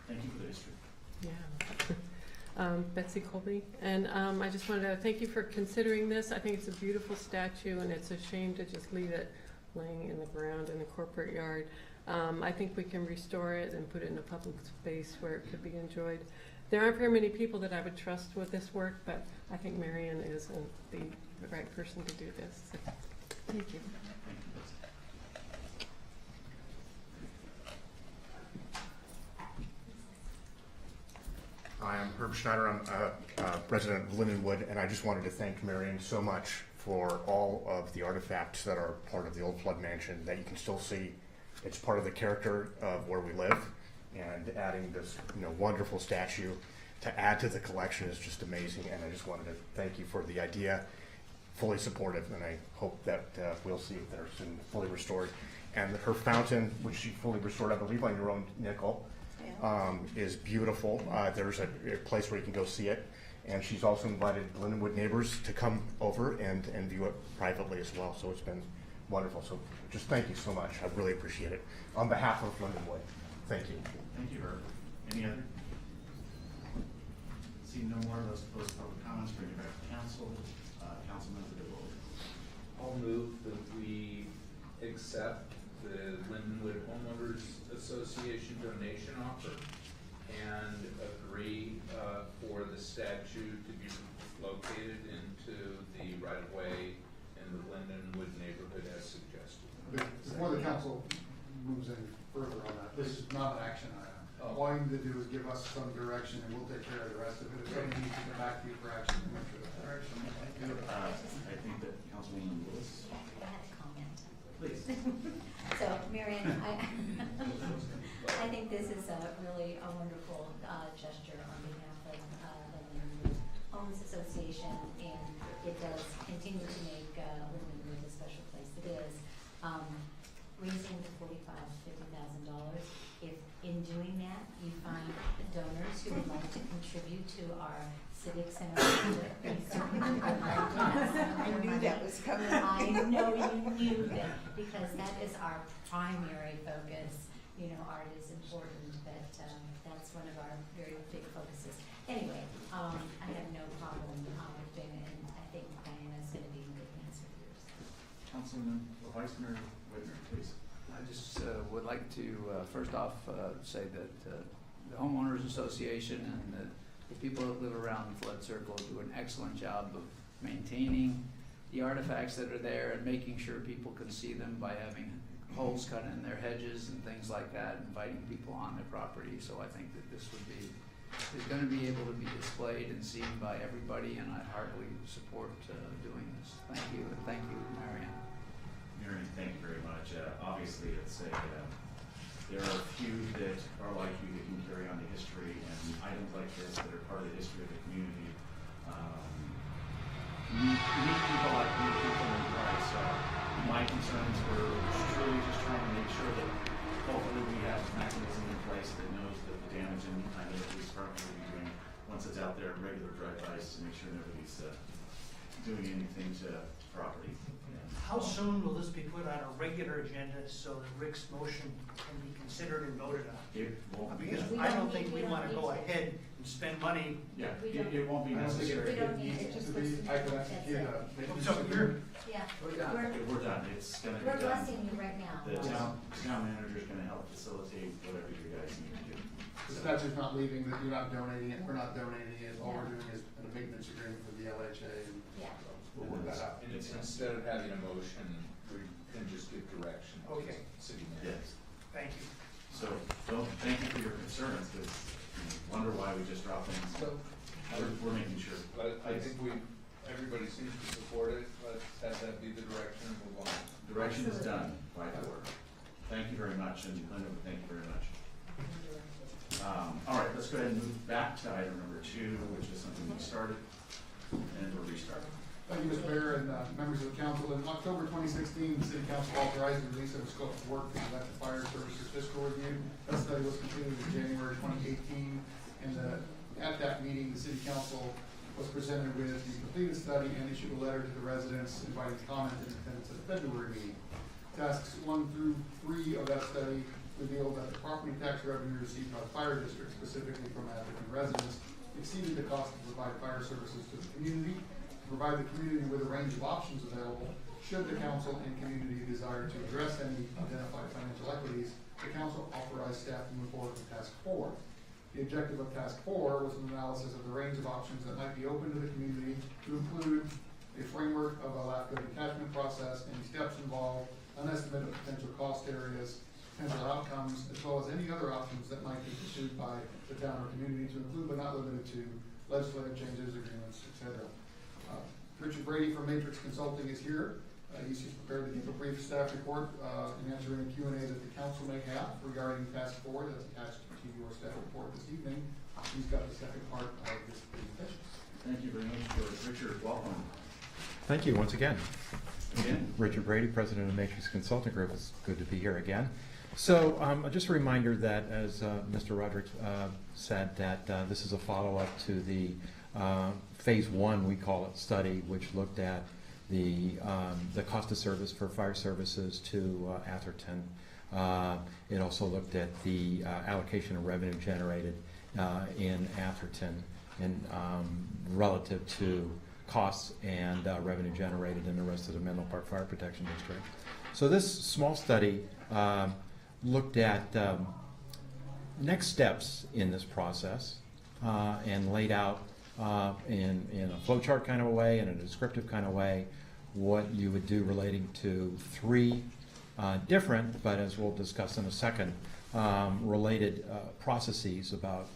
A: Thank you for the history.
K: Yeah. Betsy Colby, and I just wanted to thank you for considering this. I think it's a beautiful statue, and it's a shame to just leave it laying in the ground in the corporate yard. I think we can restore it and put it in a public space where it could be enjoyed. There aren't very many people that I would trust with this work, but I think Marion is the right person to do this. So, thank you.
H: Hi, I'm Herb Schneider. I'm president of Lindenwood, and I just wanted to thank Marion so much for all of the artifacts that are part of the old Flood Mansion that you can still see. It's part of the character of where we live, and adding this wonderful statue to add to the collection is just amazing. And I just wanted to thank you for the idea. Fully supportive, and I hope that we'll see it there soon, fully restored. And her fountain, which she fully restored, I believe, on your own nickel, is beautiful. There's a place where you can go see it, and she's also invited Lindenwood neighbors to come over and view it privately as well. So it's been wonderful. So just thank you so much. I really appreciate it. On behalf of Lindenwood, thank you.
A: Thank you, Herb. Any other? Seeing no more of those closed public comments, bring it back to council. Councilman DeVoe.
F: I'll move that we accept the Lindenwood Homeowners Association donation offer and agree for the statue to be located into the right-of-way in the Lindenwood neighborhood as suggested.
D: Before the council moves any further on that, this is not an action item. All you need to do is give us some direction, and we'll take care of the rest of it. If something needs to come back to you for action, we'll make sure that's direction.
A: I think that Councilwoman Lewis.
C: I have a comment.
A: Please.
C: So, Marion, I think this is really a wonderful gesture on behalf of the Lindenwood Homes Association, and it does continue to make Lindenwood the special place it is. Raising the $50,000, if in doing that you find donors who would like to contribute to our civic center, we certainly would like to have some of
J: I
C: your
J: knew
C: money.
J: that was coming.
C: I know you knew that, because that is our primary focus. Art is important, but that's one of our very big focuses. Anyway, I have no problem with doing it, and I think Diana's going to be in good hands with yours.
A: Councilman Vice Mayor Whitmer, please.
E: I just would like to first off say that the Homeowners Association and the people that live around the flood circle do an excellent job of maintaining the artifacts that are there and making sure people can see them by having holes cut in their hedges and things like that, inviting people on their property. So I think that this is going to be able to be displayed and seen by everybody, and I heartily support doing this. Thank you, and thank you, Marion.
A: Marion, thank you very much. Obviously, it's there are a few that are like you that can carry on the history, and items like this that are part of the history of the community. We need people like you, people in Christ. My concerns were truly just trying to make sure that hopefully we have a mechanism in place that knows that the damage in the police department will be doing once it's out there, regular drive-bys, to make sure nobody's doing anything to property.
L: How soon will this be put on a regular agenda so that Rick's motion can be considered and voted on?
A: It won't be.
L: Because
C: We
L: I
C: don't
L: don't think
C: need-
L: we
C: we
L: want to
C: don't
L: go
C: need to.
L: ahead and spend money.
A: Yeah,
C: We don't-
A: it won't be
D: I don't think
A: necessary.
C: We don't need
D: it
C: it.
D: needs to be, I can execute
L: So you're,
C: Yeah,
E: We're done.
A: We're done. It's gonna be
C: we're
A: done.
C: blessing you right now.
A: The town manager's gonna help facilitate whatever you guys need to do.
D: The statue's not leaving, that you're not donating it, we're not donating it, all we're doing is a maintenance agreement with the LHA, and
C: Yeah.
D: we'll work that out.
F: And it's instead of having a motion, we can just give direction to
L: Okay.
F: the city manager.
A: Yes.
L: thank you.
A: So, thank you for your concerns, because wonder why we just drop things.
F: So,
A: We're making sure.
F: but I think everybody seems to support it, let's have that be the direction and move on.
A: Direction is done, 5-4. Thank you very much, and Linda, thank you very much. All right, let's go ahead and move back to item number 2, which is something we started, and we're restarting.
D: Thank you, Mr. Mayor, and members of the council. In October 2016, the city council authorized the release of a scope of work for the fire services fiscal review. That study was completed in January 2018, and at that meeting, the city council was presented with the completed study and issued a letter to the residents inviting comment in attendance at the February meeting. Tasks 1 through 3 of that study revealed that the property tax revenue received by the fire district, specifically from Atherton residents, exceeded the cost to provide fire services to the community. To provide the community with a range of options available, should the council and community desire to address any identified financial equities, the council authorized staff to move forward with task 4. The objective of task 4 was an analysis of the range of options that might be open to the community to include a framework of a LAFCO detachment process, any steps involved, an estimate of potential cost areas, potential outcomes, as well as any other options that might be pursued by the town or community to include but not limited to legislative changes, agreements, etc. Richard Brady from Matrix Consulting is here. He's prepared to give a brief staff report and answer any Q&A that the council may have regarding task 4 that's attached to your staff report this evening. He's got the second part of this presentation.
A: Thank you very much, George. Richard, welcome.
M: Thank you once again.
A: Again.
M: Richard Brady, President of Matrix Consulting Group. It's good to be here again. So just a reminder that, as Mr. Roderick said, that this is a follow-up to the phase 1, we call it, study, which looked at the cost of service for fire services to Atherton. It also looked at the allocation of revenue generated in Atherton and relative to costs and revenue generated in the rest of the Menlo Park Fire Protection District. So this small study looked at next steps in this process and laid out in a flowchart kind of a way, in a descriptive kind of way, what you would do relating to 3 different, but as we'll discuss in a second, related processes about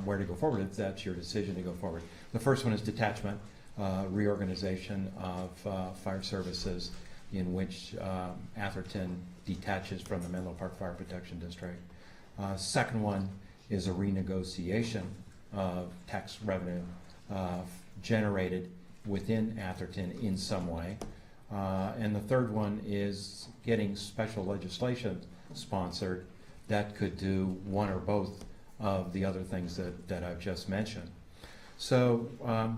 M: where to go forward if that's your decision to go forward. The first one is detachment, reorganization of fire services in which Atherton detaches from the Menlo Park Fire Protection District. Second one is a renegotiation of tax revenue generated within Atherton in some way. And the third one is getting special legislation sponsored that could do one or both of the other things that I've just mentioned. So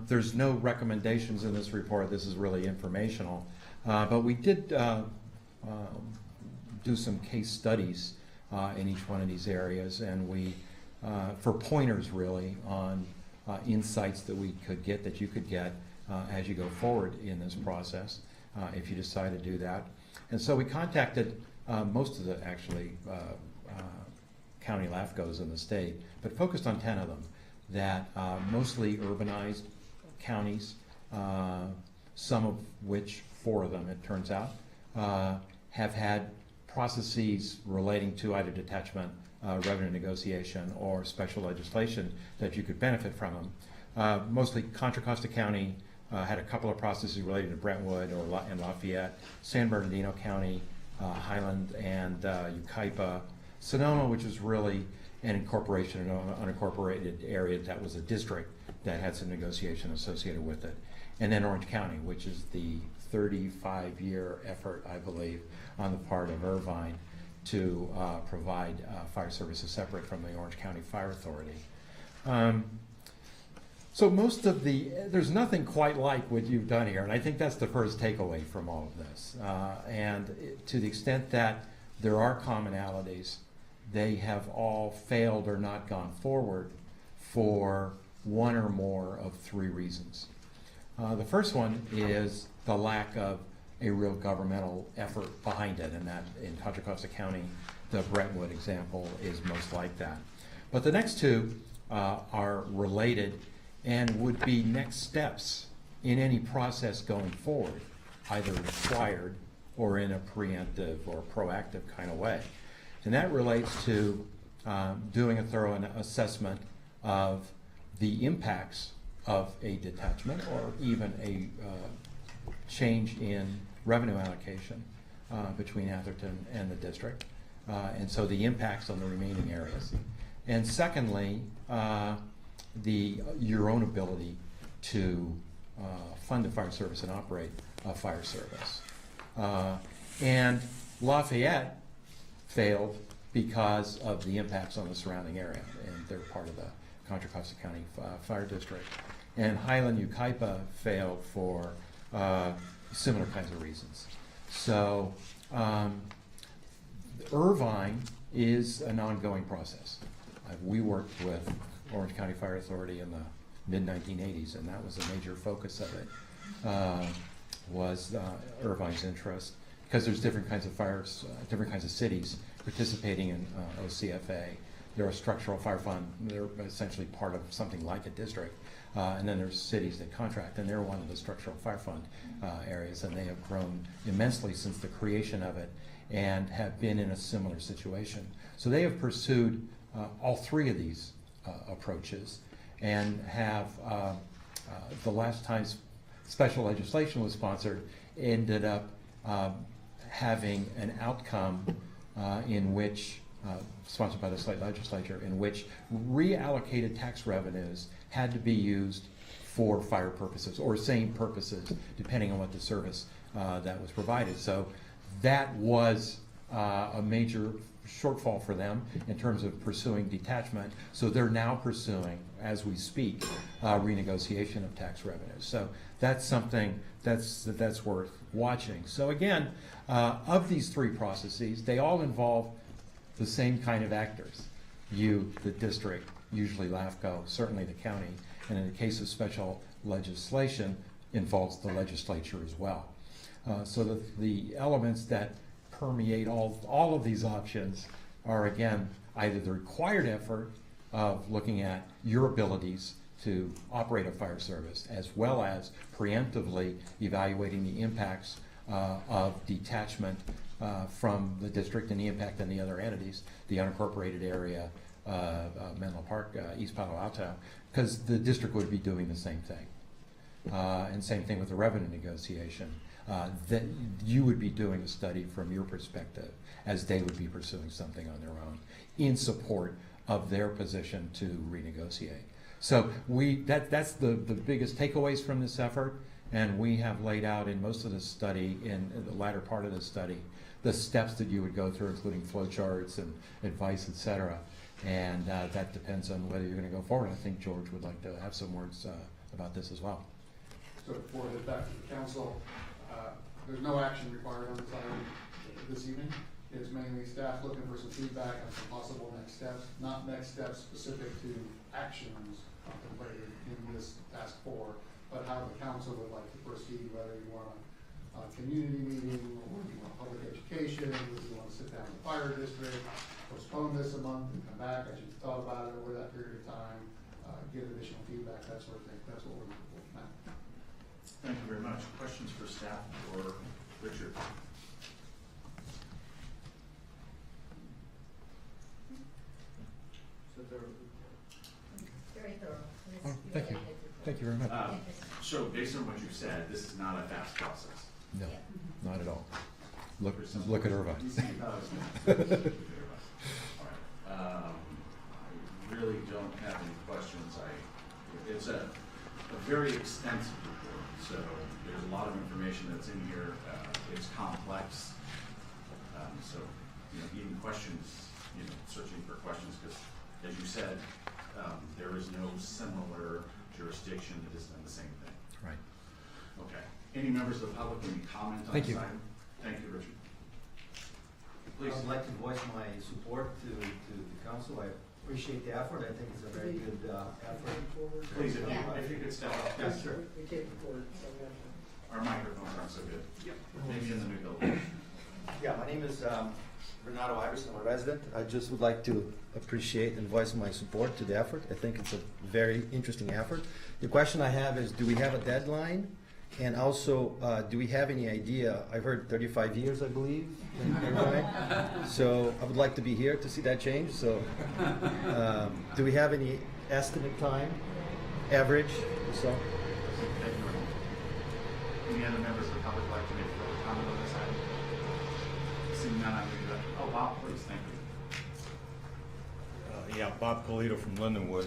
M: there's no recommendations in this report. This is really informational. But we did do some case studies in each one of these areas, and we, for pointers really on insights that we could get, that you could get as you go forward in this process, if you decide to do that. And so we contacted most of the actually county LAFCOs in the state, but focused on 10 of them that mostly urbanized counties, some of which, 4 of them it turns out, have had processes relating to either detachment, revenue negotiation, or special legislation that you could benefit from them. Mostly Contra Costa County had a couple of processes related to Brentwood and Lafayette, San Bernardino County, Highland and Yucaipa, Sonoma, which is really an incorporation in an unincorporated area that was a district that had some negotiation associated with it. And then Orange County, which is the 35-year effort, I believe, on the part of Irvine to provide fire services separate from the Orange County Fire Authority. So there's nothing quite like what you've done here, and I think that's the first takeaway from all of this. And to the extent that there are commonalities, they have all failed or not gone forward for one or more of 3 reasons. The first one is the lack of a real governmental effort behind it, and that in Contra Costa County, the Brentwood example is most like that. But the next 2 are related and would be next steps in any process going forward, either required or in a preemptive or proactive kind of way. And that relates to doing a thorough assessment of the impacts of a detachment or even a change in revenue allocation between Atherton and the district, and so the impacts on the remaining areas. And secondly, your own ability to fund a fire service and operate a fire service. And Lafayette failed because of the impacts on the surrounding area, and they're part of the Contra Costa County Fire District. And Highland Yucaipa failed for similar kinds of reasons. So Irvine is an ongoing process. We worked with Orange County Fire Authority in the mid-1980s, and that was a major focus of it, was Irvine's interest, because there's different kinds of fires, different kinds of cities participating in OCFA. There are structural fire fund, they're essentially part of something like a district, and then there's cities that contract, and they're one of the structural fire fund areas, and they have grown immensely since the creation of it and have been in a similar situation. So they have pursued all three of these approaches, and have, the last time special legislation was sponsored, ended up having an outcome in which, sponsored by the state legislature, in which reallocated tax revenues had to be used for fire purposes or same purposes, depending on what the service that was provided. So that was a major shortfall for them in terms of pursuing detachment. So they're now pursuing, as we speak, renegotiation of tax revenues. So that's something that's worth watching. So again, of these three processes, they all involve the same kind of actors. You, the district, usually LAFCO, certainly the county, and in the case of special legislation, involves the legislature as well. So the elements that permeate all of these options are, again, either the required effort of looking at your abilities to operate a fire service, as well as preemptively evaluating the impacts of detachment from the district and the impact on the other entities, the unincorporated area, Menlo Park, East Palo Alto, because the district would be doing the same thing. And same thing with the revenue negotiation. That you would be doing a study from your perspective, as they would be pursuing something on their own in support of their position to renegotiate. So that's the biggest takeaways from this effort, and we have laid out in most of the study, in the latter part of the study, the steps that you would go through, including flow charts and advice, et cetera. And that depends on whether you're going to go forward. I think George would like to have some words about this as well.
D: So before I head back to the council, there's no action required on this item this evening. It's mainly staff looking for some feedback on some possible next steps, not next steps specific to actions contemplated in this task force, but how the council would like to proceed, whether you want a community meeting, or you want public education, whether you want to sit down with the fire district, postpone this a month and come back as you've thought about it over that period of time, get additional feedback, that sort of thing. That's what we're looking for now.
A: Thank you very much. Questions for staff or Richard?
C: Very thorough.
M: Oh, thank you. Thank you very much.
A: So based on what you said, this is not a fast process.
M: No, not at all. Look at Irvine.
A: All right. I really don't have any questions. It's a very extensive report, so there's a lot of information that's in here. It's complex. So, even questions, searching for questions, because as you said, there is no similar jurisdiction that has done the same thing.
M: Right.
A: Okay. Any members of the public, any comment on this item? Thank you, Richard. Please.
N: I would like to voice my support to the council. I appreciate the effort. I think it's a very good effort.
A: Please, if you could step up.
N: Yes, sir.
A: Our microphones aren't so good. Maybe in the new building.
N: Yeah, my name is Renato Iverson. I'm a resident. I just would like to appreciate and voice my support to the effort. I think it's a very interesting effort. The question I have is, do we have a deadline? And also, do we have any idea? I've heard 35 years, I believe, in Irvine. So I would like to be here to see that change. So do we have any estimate time, average, so.
A: Thank you very much. Any other members of the public like to make further comment on this item? Seeing none, I'm going to, oh, Bob, please, thank you.
O: Yeah, Bob Polito from Lindenwood.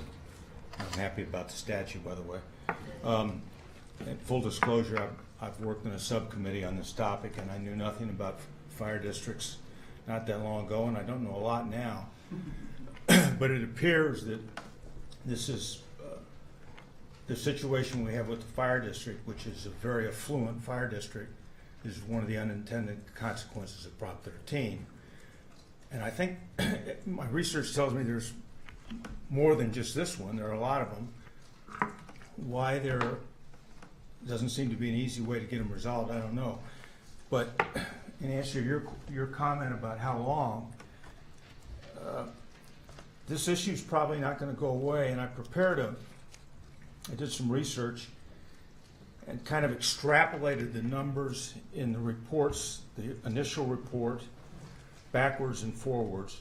O: I'm happy about the statue, by the way. And full disclosure, I've worked in a subcommittee on this topic, and I knew nothing about fire districts not that long ago, and I don't know a lot now. But it appears that this is the situation we have with the fire district, which is a very affluent fire district, is one of the unintended consequences of Prop 13. And I think my research tells me there's more than just this one. There are a lot of them. Why there doesn't seem to be an easy way to get them resolved, I don't know. But in answer to your comment about how long, this issue is probably not going to go away. And I did some research and kind of extrapolated the numbers in the reports, the initial report, backwards and forwards.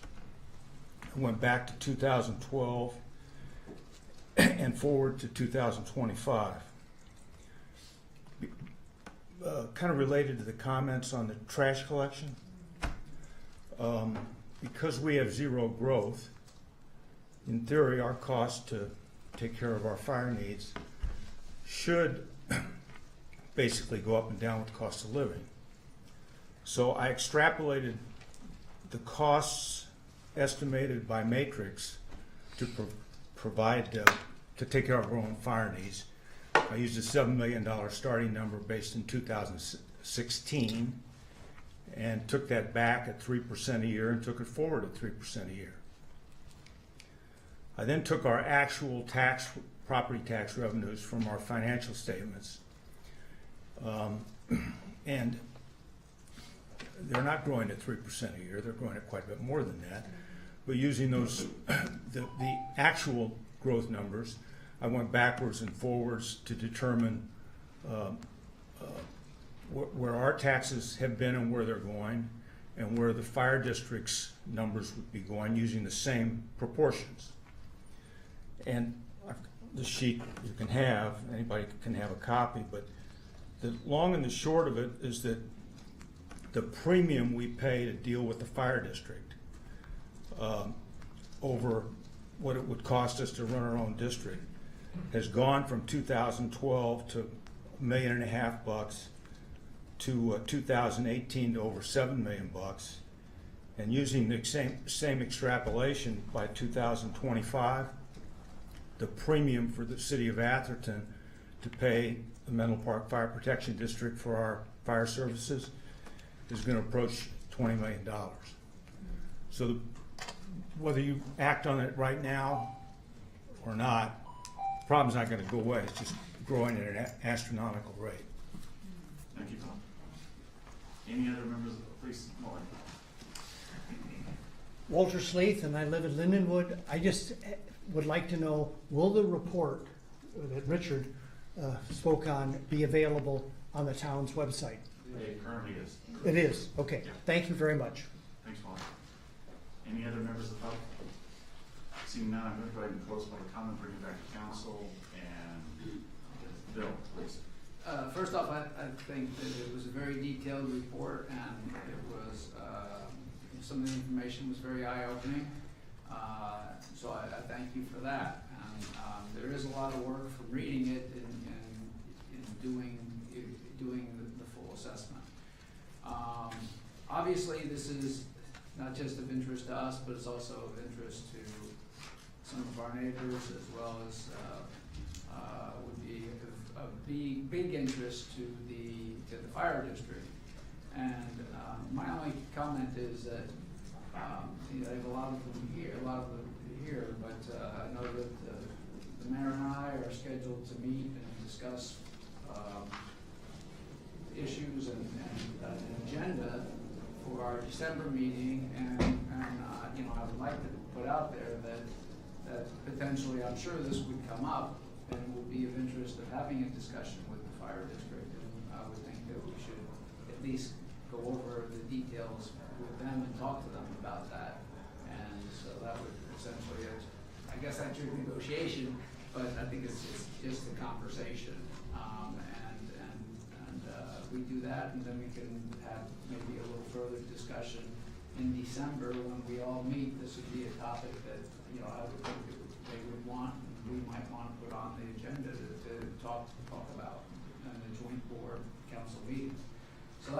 O: I went back to 2012 and forward to 2025. Kind of related to the comments on the trash collection. Because we have zero growth, in theory, our cost to take care of our fire needs should basically go up and down with the cost of living. So I extrapolated the costs estimated by Matrix to provide, to take care of our own fire needs. I used a $7 million starting number based in 2016 and took that back at 3% a year and took it forward at 3% a year. I then took our actual property tax revenues from our financial statements, and they're not growing at 3% a year, they're growing at quite a bit more than that. But using those, the actual growth numbers, I went backwards and forwards to determine where our taxes have been and where they're going, and where the fire district's numbers would be going using the same proportions. And the sheet you can have, anybody can have a copy, but the long and the short of it is that the premium we pay to deal with the fire district over what it would cost us to run our own district has gone from 2012 to $1.5 million to 2018 to over $7 million, and using the same extrapolation by 2025, the premium for the city of Atherton to pay the Menlo Park Fire Protection District for our fire services is going to approach $20 million. So whether you act on it right now or not, the problem's not going to go away. It's just growing at an astronomical rate.
A: Thank you, Tom. Any other members of the police? Molly?
L: Walter Sleeth, and I live in Lindenwood. I just would like to know, will the report that Richard spoke on be available on the town's website?
A: It currently is.
L: It is, okay.
A: Yeah.
L: Thank you very much.
A: Thanks, Molly. Any other members of the public? Seeing none, I'm going to go ahead and close public comment, bring it back to council, and Bill, please.
E: First off, I think that it was a very detailed report, and it was, some of the information was very eye-opening. So I thank you for that. And there is a lot of work from reading it and doing the full assessment. Obviously, this is not just of interest to us, but it's also of interest to some of our neighbors, as well as would be of big interest to the fire district. And my only comment is that I have a lot of them here, but I know that the mayor and I are scheduled to meet and discuss issues and an agenda for our December meeting, and I would like to put out there that potentially, I'm sure this would come up and would be of interest of having a discussion with the fire district, and I would think that we should at least go over the details with them and talk to them about that. And so that would essentially, I I guess that's your negotiation, but I think it's just a conversation. We do that, and then we can have maybe a little further discussion in December when we all meet. This would be a topic that, you know, I would think that they would want, and we might want to put on the agenda to talk about in the joint board council meetings. So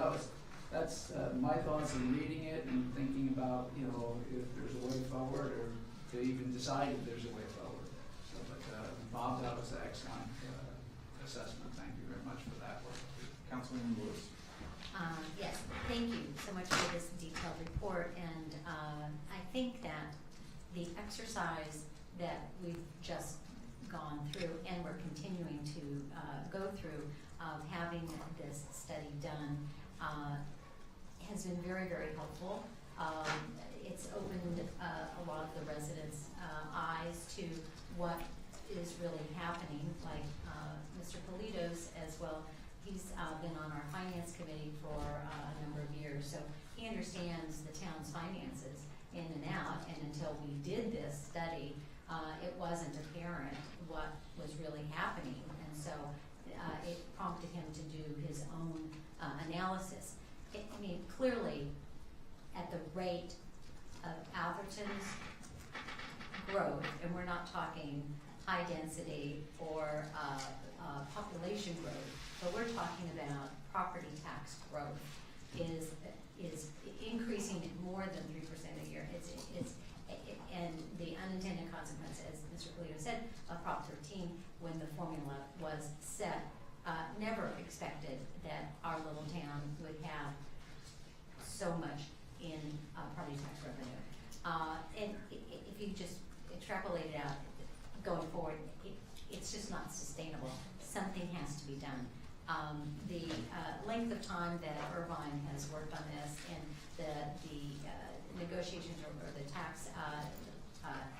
E: that's my thoughts on reading it and thinking about, you know, if there's a way forward, or to even decide if there's a way forward. So, but Bob, that was an excellent assessment. Thank you very much for that work.
A: Councilman Lewis.
C: Yes, thank you so much for this detailed report, and I think that the exercise that we've just gone through and we're continuing to go through of having this study done has been very, very helpful. It's opened a lot of the residents' eyes to what is really happening, like Mr. Polito's as well. He's been on our finance committee for a number of years, so he understands the town's finances in and out, and until we did this study, it wasn't apparent what was really happening, and so it prompted him to do his own analysis. I mean, clearly, at the rate of Atherton's growth, and we're not talking high density or population growth, but we're talking about property tax growth is increasing at more than 3% a year. And the unintended consequence, as Mr. Polito said, of Prop 13, when the formula was set, never expected that our little town would have so much in property tax revenue. And if you just extrapolate it out going forward, it's just not sustainable. Something has to be done. The length of time that Irvine has worked on this and the negotiations or the tax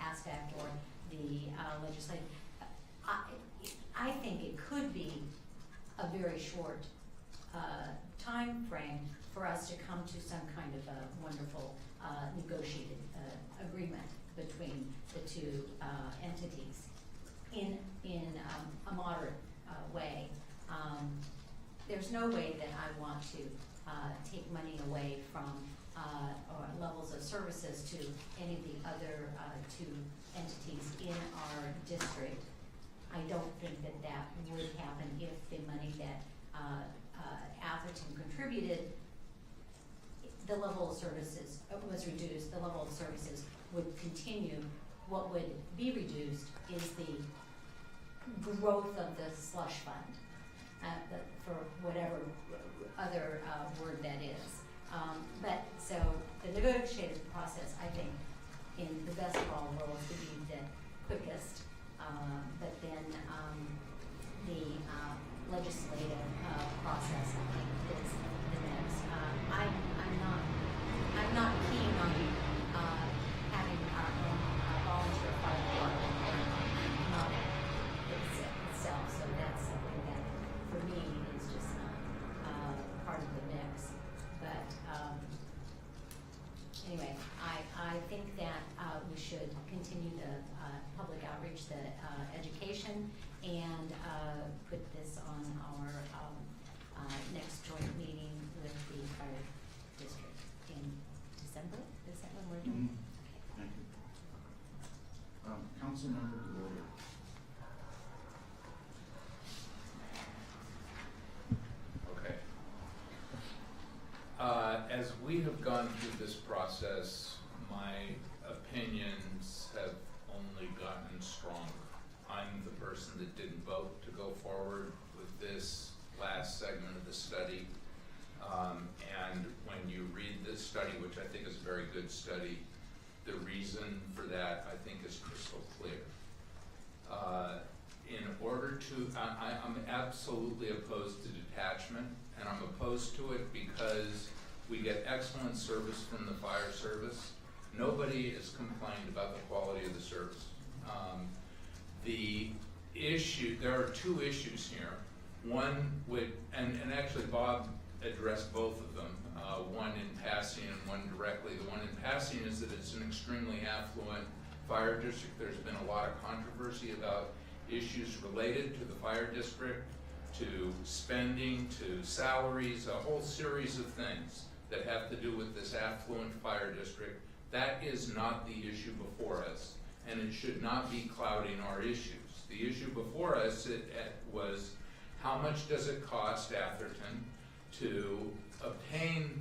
C: aspect or the legislative, I think it could be a very short time frame for us to come to some kind of a wonderful negotiated agreement between the two entities in a moderate way. There's no way that I want to take money away from or levels of services to any of the other two entities in our district. I don't think that that would happen if the money that Atherton contributed, the level of services was reduced, the level of services would continue. What would be reduced is the growth of the slush fund, for whatever other word that is. But so the negotiated process, I think, in the best of all worlds would be the quickest, but then the legislative process, I think, is the next. I'm not keen on having our own volunteer fire department, not itself. So that's something that, for me, is just not part of the mix. But anyway, I think that we should continue the public outreach, the education, and put this on our next joint meeting with the fire district in December. Is that when we're doing?
A: Mm-hmm. Thank you. Councilmember DeGolia.
F: Okay. As we have gone through this process, my opinions have only gotten stronger. I'm the person that didn't vote to go forward with this last segment of the study. And when you read this study, which I think is a very good study, the reason for that, I think, is crystal clear. In order to, I'm absolutely opposed to detachment, and I'm opposed to it because we get excellent service from the fire service. Nobody has complained about the quality of the service. The issue, there are two issues here. One would, and actually Bob addressed both of them, one in passing and one directly. The one in passing is that it's an extremely affluent fire district. There's been a lot of controversy about issues related to the fire district, to spending, to salaries, a whole series of things that have to do with this affluent fire district. That is not the issue before us, and it should not be clouding our issues. The issue before us was how much does it cost Atherton to obtain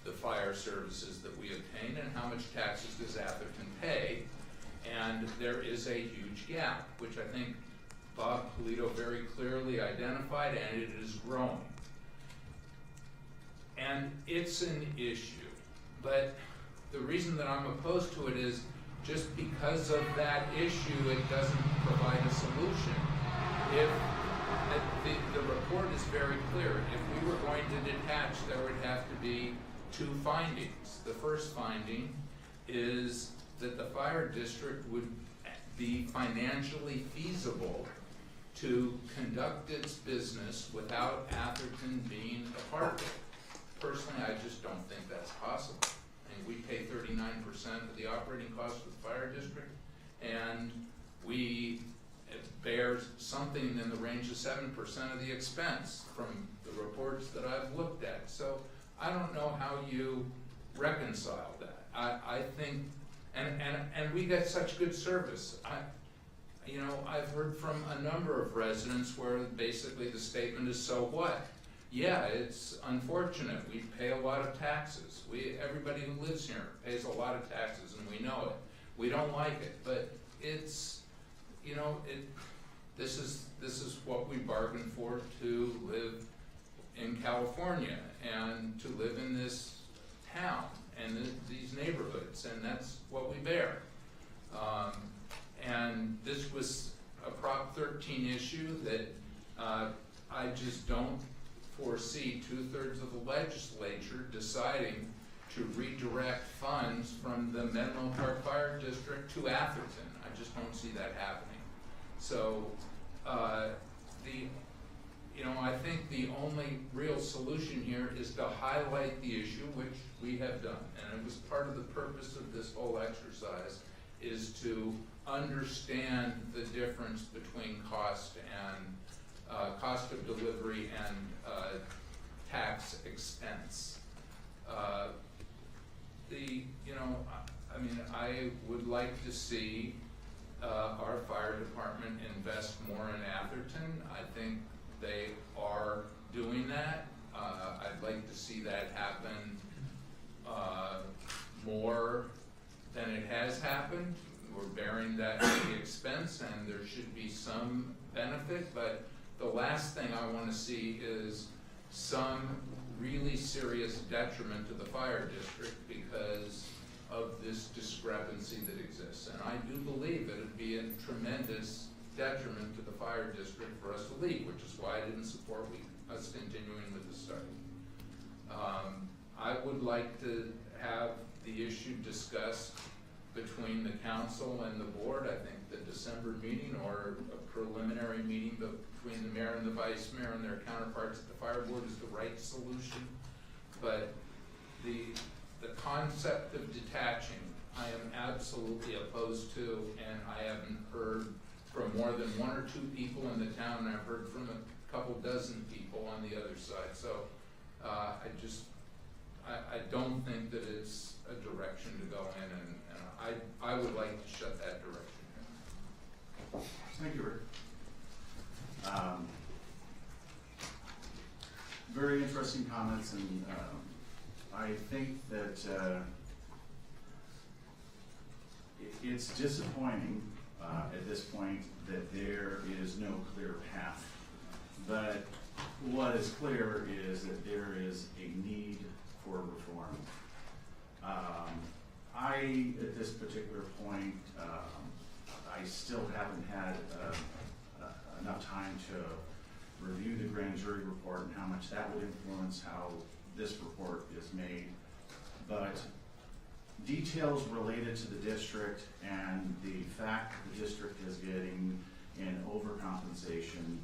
F: the fire services that we obtain, and how much taxes does Atherton pay? And there is a huge gap, which I think Bob Polito very clearly identified, and it is growing. And it's an issue, but the reason that I'm opposed to it is just because of that issue, it doesn't provide a solution. If the report is very clear, if we were going to detach, there would have to be two findings. The first finding is that the fire district would be financially feasible to conduct its business without Atherton being a part of it. Personally, I just don't think that's possible. I mean, we pay 39% of the operating costs of the fire district, and it bears something in the range of 7% of the expense from the reports that I've looked at. So I don't know how you reconcile that. I think, and we get such good service. I've heard from a number of residents where basically the statement is, so what? Yeah, it's unfortunate. We pay a lot of taxes. Everybody who lives here pays a lot of taxes, and we know it. We don't like it, but it's, this is what we bargained for to live in California and to live in this town and these neighborhoods, and that's what we bear. And this was a Prop 13 issue that I just don't foresee 2/3 of the legislature deciding to redirect funds from the Menlo Park Fire District to Atherton. I just don't see that happening. So I think the only real solution here is to highlight the issue, which we have done. And it was part of the purpose of this whole exercise, is to understand the difference between cost of delivery and tax expense. I would like to see our fire department invest more in Atherton. I think they are doing that. I'd like to see that happen more than it has happened. We're bearing that the expense, and there should be some benefit, but the last thing I want to see is some really serious detriment to the fire district because of this discrepancy that exists. And I do believe it would be a tremendous detriment to the fire district for us to leave, which is why I didn't support us continuing with the study. I would like to have the issue discussed between the council and the board. I think the December meeting or a preliminary meeting between the mayor and the vice mayor and their counterparts at the fire board is the right solution. But the concept of detaching, I am absolutely opposed to, and I haven't heard from more than one or two people in the town, and I've heard from a couple dozen people on the other side. So I don't think that it's a direction to go in, and I would like to shut that direction.
A: Thank you, Rick. Very interesting comments, and I think that it's disappointing at this point that there is no clear path. But what is clear is that there is a need for reform. At this particular point, I still haven't had enough time to review the grand jury report and how much that would influence how this report is made. But details related to the district and the fact that the district is getting an overcompensation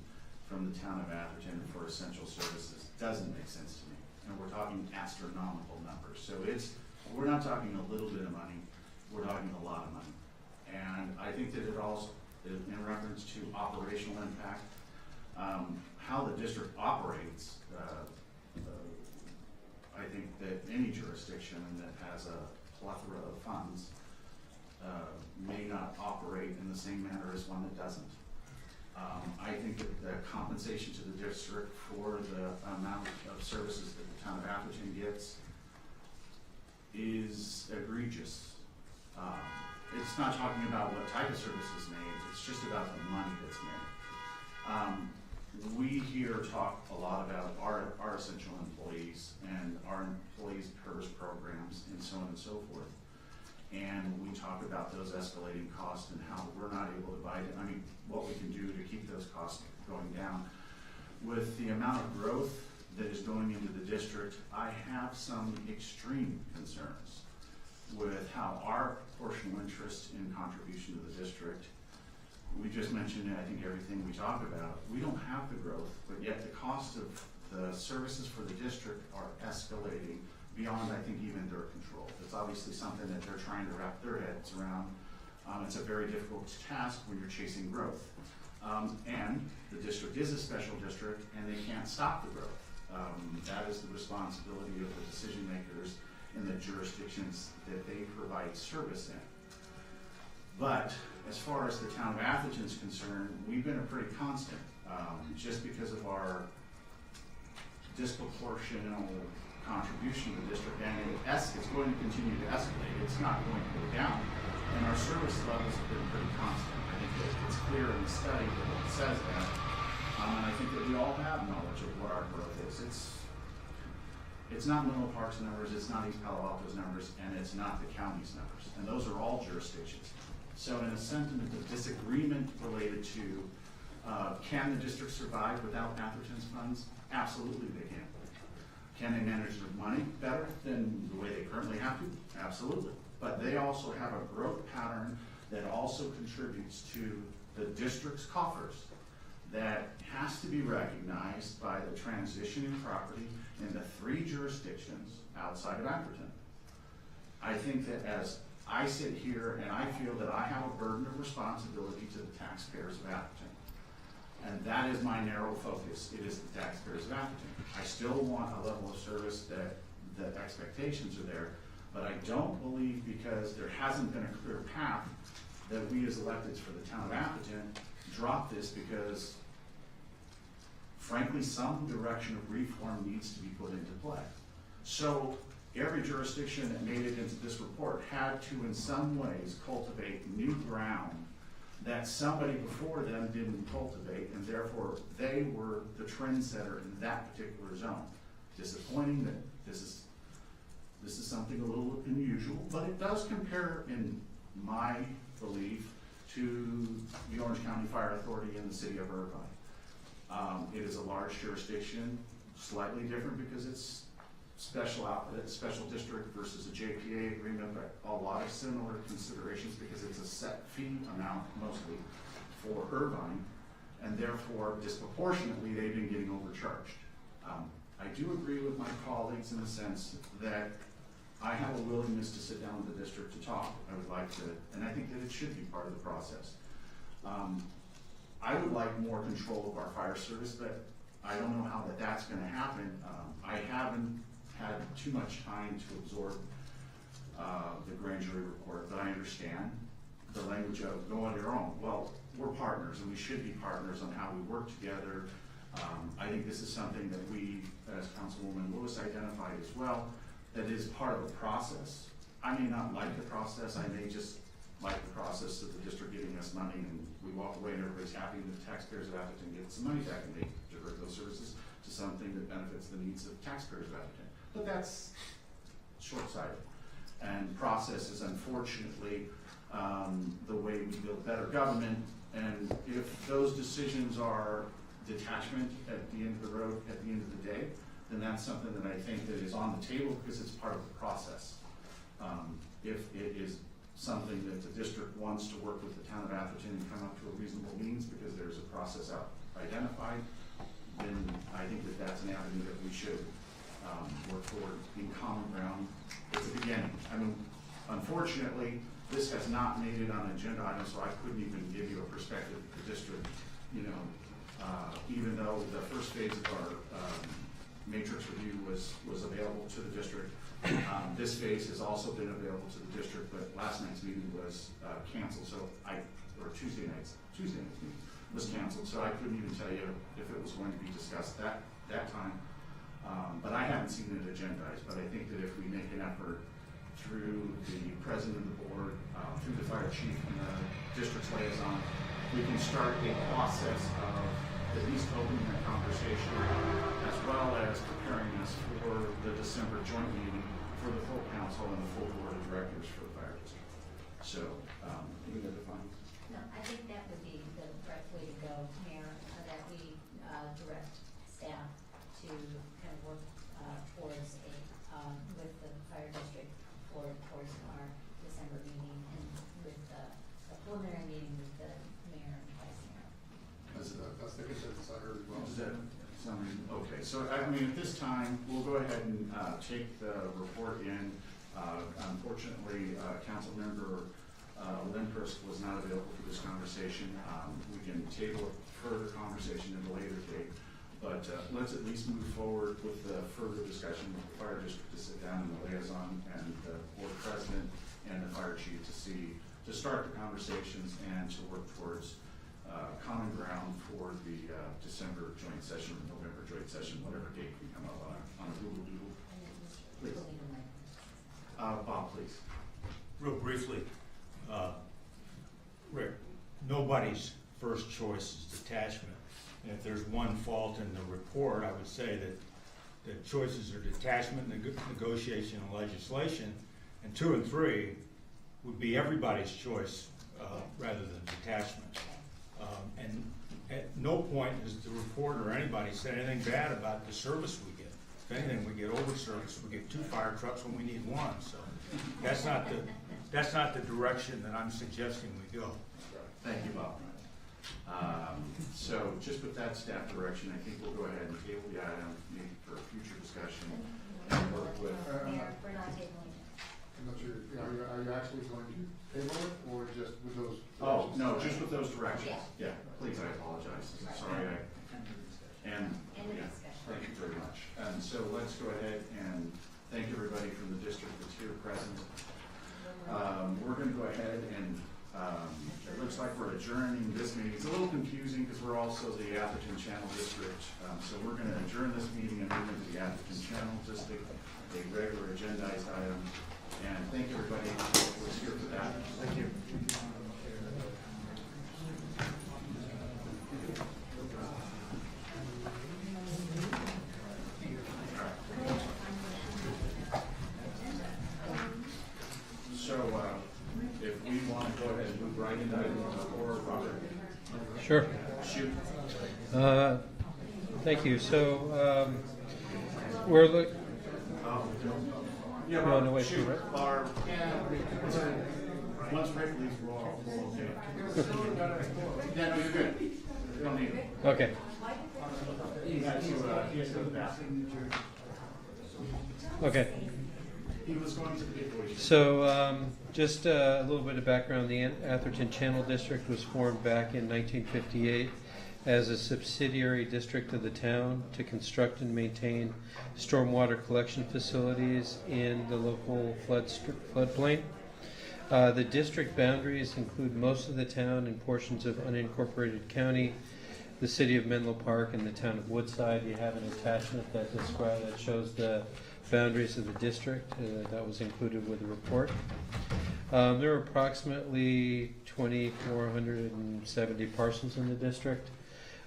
A: from the town of Atherton for essential services doesn't make sense to me. And we're talking astronomical numbers. So we're not talking a little bit of money, we're talking a lot of money. And I think that it also, in reference to operational impact, how the district operates, I think that any jurisdiction that has a plethora of funds may not operate in the same manner as one that doesn't. I think that the compensation to the district for the amount of services that the town of Atherton gets is egregious. It's not talking about what type of service is made, it's just about the money that's made. We here talk a lot about our essential employees and our employees' PERS programs and so on and so forth. And we talk about those escalating costs and how we're not able to what we can do to keep those costs going down. With the amount of growth that is going into the district, I have some extreme concerns with how our portion of interest in contribution to the district, we just mentioned, I think, everything we talk about. We don't have the growth, but yet the cost of the services for the district are escalating beyond, I think, even their control. It's obviously something that they're trying to wrap their heads around. It's a very difficult task when you're chasing growth. And the district is a special district, and they can't stop the growth. That is the responsibility of the decision makers in the jurisdictions that they provide service in. But as far as the town of Atherton is concerned, we've been a pretty constant, just because of our disproportional contribution to the district, and it's going to continue to escalate. It's not going to go down, and our service levels have been pretty constant. I think that it's clear in the study that it says that, and I think that we all have knowledge of what our growth is. It's not Menlo Park's numbers, it's not East Palo Alto's numbers, and it's not the county's numbers, and those are all jurisdictions. So in a sentiment of disagreement related to can the district survive without Atherton's funds? Absolutely they can. Can they manage their money better than the way they currently have to? Absolutely. But they also have a growth pattern that also contributes to the district's coffers that has to be recognized by the transition in property in the 3 jurisdictions outside of Atherton. I think that as I sit here and I feel that I have a burden of responsibility to the taxpayers of Atherton. And that is my narrow focus. It is the taxpayers of Atherton. I still want a level of service that the expectations are there, but I don't believe because there hasn't been a clear path that we as electeds for the town of Atherton drop this because frankly, some direction of reform needs to be put into play. So every jurisdiction that made it into this report had to in some ways cultivate new ground that somebody before them didn't cultivate, and therefore they were the trendsetter in that particular zone. Disappointing that this is something a little unusual, but it does compare, in my belief, to the Orange County Fire Authority and the city of Irvine. It is a large jurisdiction, slightly different because it's special district versus a JPA agreement, but a lot of similar considerations because it's a set fee amount mostly for Irvine, and therefore disproportionately they've been getting overcharged. I do agree with my colleagues in the sense that I have a willingness to sit down with the district to talk. I would like to, and I think that it should be part of the process. I would like more control of our fire service, but I don't know how that's going to happen. I haven't had too much time to absorb the grand jury report, but I understand the language of go on your own. Well, we're partners, and we should be partners on how we work together. I think this is something that we, as Councilwoman Lewis identified as well, that is part of the process. I may not like the process, I may just like the process of the district giving us money and we walk away and everybody's happy and the taxpayers of Atherton get some money back and they divert those services to something that benefits the needs of taxpayers of Atherton. But that's short-sighted. And process is unfortunately the way we build better government. And if those decisions are detachment at the end of the road, at the end of the day, then that's something that I think that is on the table because it's part of the process. If it is something that the district wants to work with the town of Atherton and come up to a reasonable means because there's a process identified, then I think that that's an avenue that we should work forward in common ground at the beginning. I mean, unfortunately, This has not made it on the agenda item, so I couldn't even give you a perspective of the district, even though the first phase of our matrix review was available to the district. This phase has also been available to the district, but last night's meeting was canceled, or Tuesday night's meeting was canceled, so I couldn't even tell you if it was going to be discussed that time. But I haven't seen it agendized, but I think that if we make an effort through the president of the board, through the fire chief and the district's liaison, we can start a process of at least opening that conversation, as well as preparing us for the December joint meeting for the full council and the full board of directors for the fire district. So, any other comments?
C: No, I think that would be the right way to go, Mayor, that we direct staff to kind of work towards with the fire district towards our December meeting and with the preliminary meeting with the mayor and vice mayor.
D: That's the consensus I heard as well.
A: Does that sound reasonable? Okay, so at this time, we'll go ahead and take the report in. Unfortunately, council member Lindquist was not available for this conversation. We can table further conversation at a later date, but let's at least move forward with the further discussion with the fire district to sit down and the liaison and the board president and the fire chief to start the conversations and to work towards common ground for the December joint session, or November joint session, whatever date we come up on a Google Doodle. Please. Bob, please.
O: Real briefly, Rick, nobody's first choice is detachment. And if there's one fault in the report, I would say that the choices are detachment, negotiation, and legislation. And 2 and 3 would be everybody's choice rather than detachment. And at no point has the report or anybody said anything bad about the service we get. If anything, we get over-service. We get 2 fire trucks when we need 1. So that's not the direction that I'm suggesting we go.
A: Thank you, Bob. So just with that staff direction, I think we'll go ahead and table the item maybe for future discussion and work with.
C: Mayor, we're not tabling it.
D: I'm not sure, are you actually going to table it, or just with those?
A: Oh, no, just with those directions.
C: Yeah.
A: Yeah, please, I apologize. Sorry. And
C: End of
A: yeah,
C: discussion.
A: thank you very much. And so let's go ahead and thank everybody from the district that's here present. We're going to go ahead and it looks like we're adjourning this meeting. It's a little confusing because we're also the Atherton Channel District. So we're going to adjourn this meeting and move into the Atherton Channel District, a regular agendized item. And thank everybody who was here for that. Thank you. So if we want to go ahead and move right into item number 4, Robert.
I: Sure.
A: Shoot.
I: Thank you. So we're looking.
A: Yeah,
I: No,
A: Robert,
I: no, wait,
A: shoot.
I: Rick?
A: Barb. Once Rick leaves, we're all okay. Yeah, no, you're good. You don't need it.
I: Okay.
A: He has to go to the bathroom.
I: Okay.
A: He was going to the equation.
I: So just a little bit of background. The Atherton Channel District was formed back in 1958 as a subsidiary district of the town to construct and maintain stormwater collection facilities in the local floodplain. The district boundaries include most of the town and portions of unincorporated county, the city of Menlo Park, and the town of Woodside. You have an attachment that shows the boundaries of the district that was included with the report. There are approximately 2,470 parcels in the district.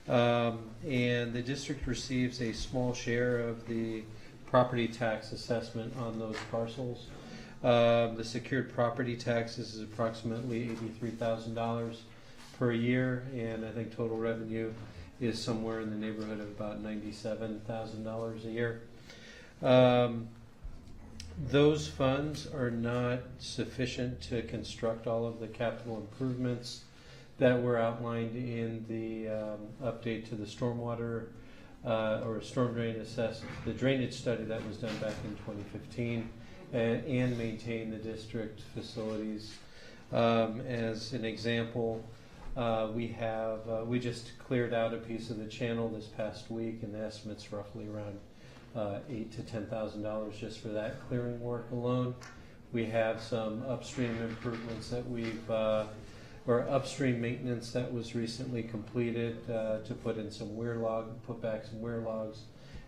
I: And the district receives a small share of the property tax assessment on those parcels. The secured property taxes is approximately $83,000 per year, and I think total revenue is somewhere in the neighborhood of about $97,000 a year. Those funds are not sufficient to construct all of the capital improvements that were outlined in the update to the stormwater or storm drain assessment, the drainage study that was done back in 2015, and maintain the district facilities As an example, we just cleared out a piece of the channel this past week, and the estimate's roughly around $8,000 to $10,000 just for that clearing work alone. We have some upstream improvements that or upstream maintenance that was recently completed to put back some weir logs,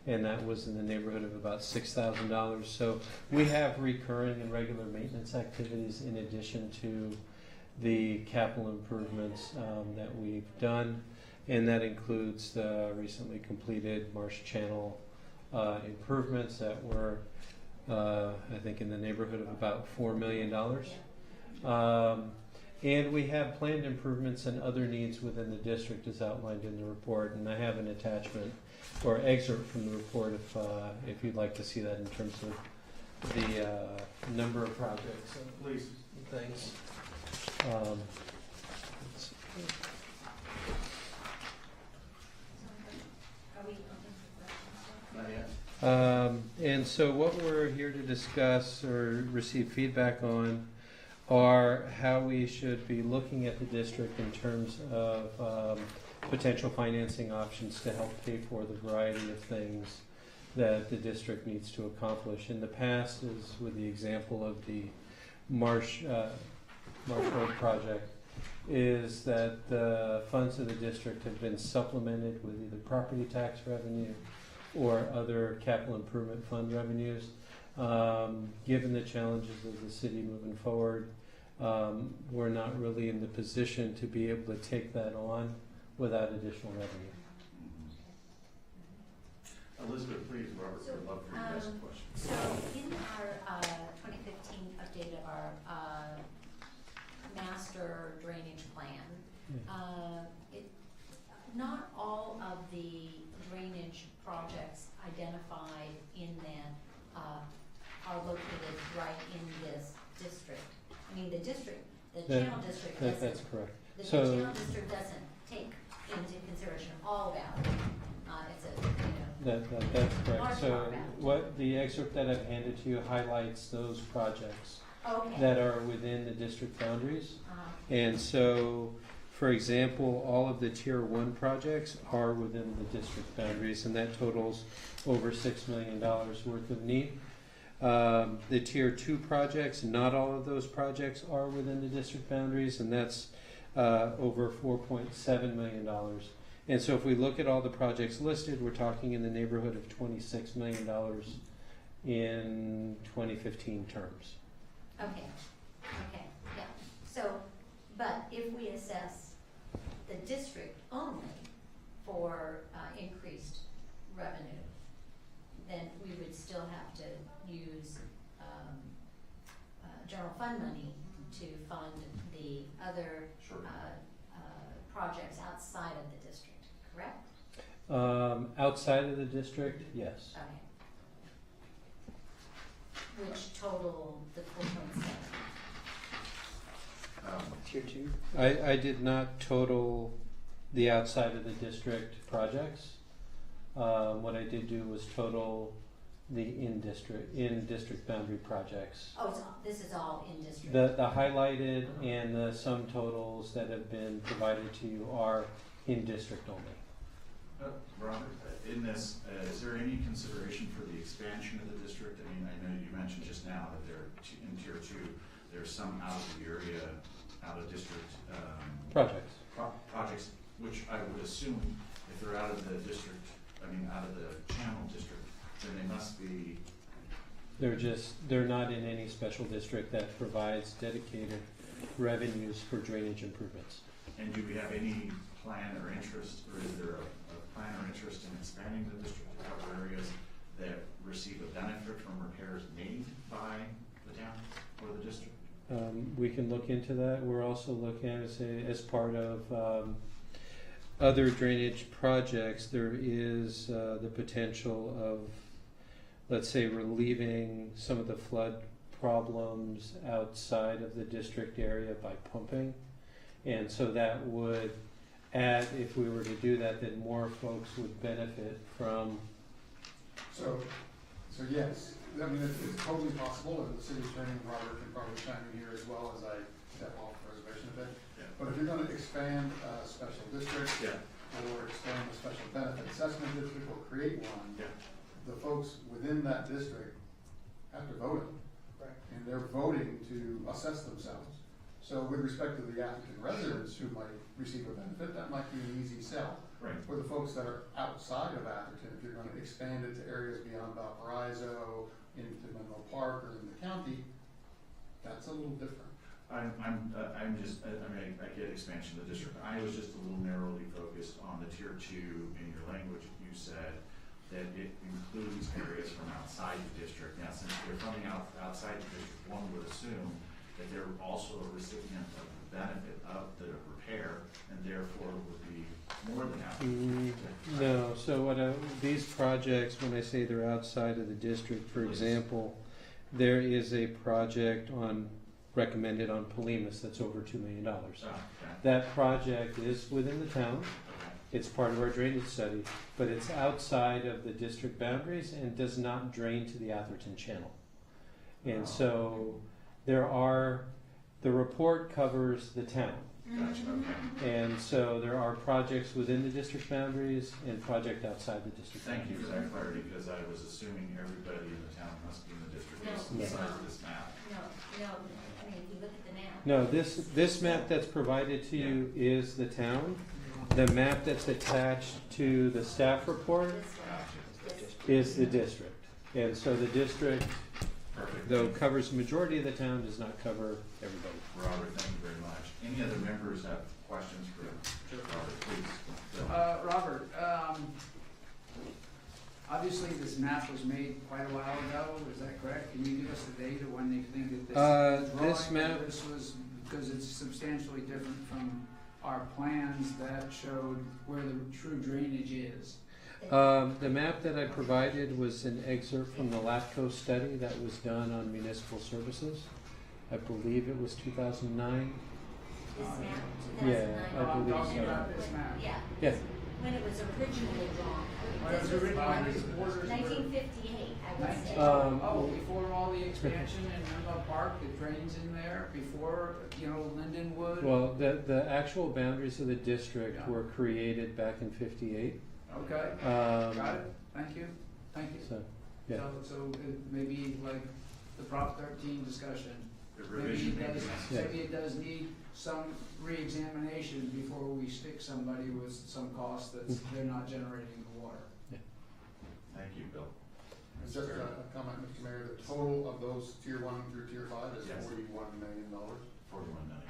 I: and that was in the neighborhood of about $6,000. So we have recurring and regular maintenance activities in addition to the capital improvements that we've done, and that includes the recently completed Marsh Channel improvements that were, I think, in the neighborhood of about $4 million. And we have planned improvements and other needs within the district as outlined in the report, and I have an attachment or excerpt from the report if you'd like to see that in terms of the number of projects.
A: Please.
I: Thanks.
C: Are we open for questions?
A: Not yet.
I: And so what we're here to discuss or receive feedback on are how we should be looking at the district in terms of potential financing options to help pay for the variety of things that the district needs to accomplish. In the past, as with the example of the Marsh Road project, is that the funds of the district have been supplemented with either property tax revenue or other capital improvement fund revenues. Given the challenges of the city moving forward, we're not really in the position to be able to take that on without additional revenue.
A: Elizabeth, please, Robert, would love for you to ask a question.
C: So in our 2015 update of our master drainage plan, not all of the drainage projects identified in that are located right in this district. I mean, the district, the channel district doesn't.
I: That's correct.
C: The
I: So
C: channel district doesn't take into consideration all valley. It's a,
I: that's correct.
C: large
I: So
C: part valley.
I: what the excerpt that I've handed to you highlights those projects
C: Okay.
I: that are within the district boundaries.
C: Uh-huh.
I: And so, for example, all of the Tier 1 projects are within the district boundaries, and that totals over $6 million worth of need. The Tier 2 projects, not all of those projects are within the district boundaries, and that's over $4.7 million. And so if we look at all the projects listed, we're talking in the neighborhood of $26 million in 2015 terms.
C: Okay, yeah. So, but if we assess the district only for increased revenue, then we would still have to use general fund money to fund the other
A: Sure.
C: projects outside of the district, correct?
I: Outside of the district, yes.
C: Okay. Which total the 4.7?
A: Tier 2?
I: I did not total the outside of the district projects. What I did do was total the in district boundary projects.
C: Oh, this is all in district?
I: The highlighted and the sum totals that have been provided to you are in district only.
A: Robert, in this, is there any consideration for the expansion of the district? I mean, I know you mentioned just now that they're in Tier 2, there's some out of the area, out of district
I: Projects.
A: Projects, which I would assume if they're out of the district, I mean, out of the channel district, then they must be.
I: They're not in any special district that provides dedicated revenues for drainage improvements.
A: And do we have any plan or interest, or is there a plan or interest in expanding the district to cover areas that receive a benefit from repairs made by the town or the district?
I: We can look into that. We're also looking at it as part of other drainage projects. There is the potential of, let's say, relieving some of the flood problems outside of the district area by pumping. And so that would add, if we were to do that, then more folks would benefit from.
D: So yes, I mean, it's totally possible, and the city attorney, Robert, can probably chime in here as well as I step off the reservation a bit.
A: Yeah.
D: But if you're gonna expand a special district,
A: Yeah,
D: or expand a special benefit assessment district, or create one,
A: yeah,
D: the folks within that district have to vote on it.
L: Right.
D: And they're voting to assess themselves. So with respect to the Atherton residents who might receive a benefit, that might be an easy sell.
A: right.
D: For the folks that are outside of Atherton, if you're gonna expand it to areas beyond Valparaiso, into Menlo Park, or in the county, that's a little different.
A: I mean, I get expansion of the district. I was just a little narrowly focused on the tier 2 in your language. You said that it includes areas from outside the district. Now, since they're from outside the district, one would assume that they're also a recipient of the benefit of the repair, and therefore would be more than happy.
I: No, so these projects, when I say they're outside of the district, for example, there is a project recommended on Palimas that's over $2 million.
A: Oh, okay.
I: That project is within the town. It's part of our drainage study, but it's outside of the district boundaries and does not drain to the Atherton Channel. And so the report covers the town.
A: Gotcha, okay.
I: And so there are projects within the district boundaries and project outside the district
A: Thank you
I: boundaries.
A: for that clarity, because I was assuming everybody in the town must be in the district based on the
C: No.
A: size of this map.
C: No, I mean, if you look at the map.
I: No, this map that's provided to you is the town. The map that's attached to the staff report is the district. And so the district,
A: Perfect.
I: though covers the majority of the town, does not cover everybody.
A: Robert, thank you very much. Any other members have questions for Robert, please? Bill.
E: Robert, obviously this map was made quite a while ago, is that correct? Can you give us the date of when you think that
I: This
E: drawing
I: map-
E: of this was, because it's substantially different from our plans that showed where the true drainage is.
I: The map that I provided was an excerpt from the LAPCO study that was done on municipal services. I believe it was 2009.
C: This map,
I: Yeah,
C: 2009.
I: I
E: I'm
I: believe
E: talking
I: so.
E: about this map.
C: Yeah.
I: Yeah.
C: When it was originally drawn.
E: When it was
C: This
E: originally- when these borders were-
C: 1958, I would say.
E: Oh, before all the expansion in Menlo Park, the drains in there, before, Lindenwood?
I: Well, the actual boundaries of the district
E: Yeah.
I: were created back in '58.
E: Okay,
I: Um,
E: got it, thank you.
I: So, yeah.
E: So it maybe like the Prop 13 discussion,
A: The
E: maybe
A: revision may
E: it
A: be
E: does,
A: necessary.
E: maybe it does need some re-examination before we stick somebody with some cost that's, they're not generating the water.
A: Thank you, Bill.
D: It's just a comment, Mr. Mayor, the total of those tier 1 through tier 5 is
A: Yes.
D: $41 million.
A: 41 million.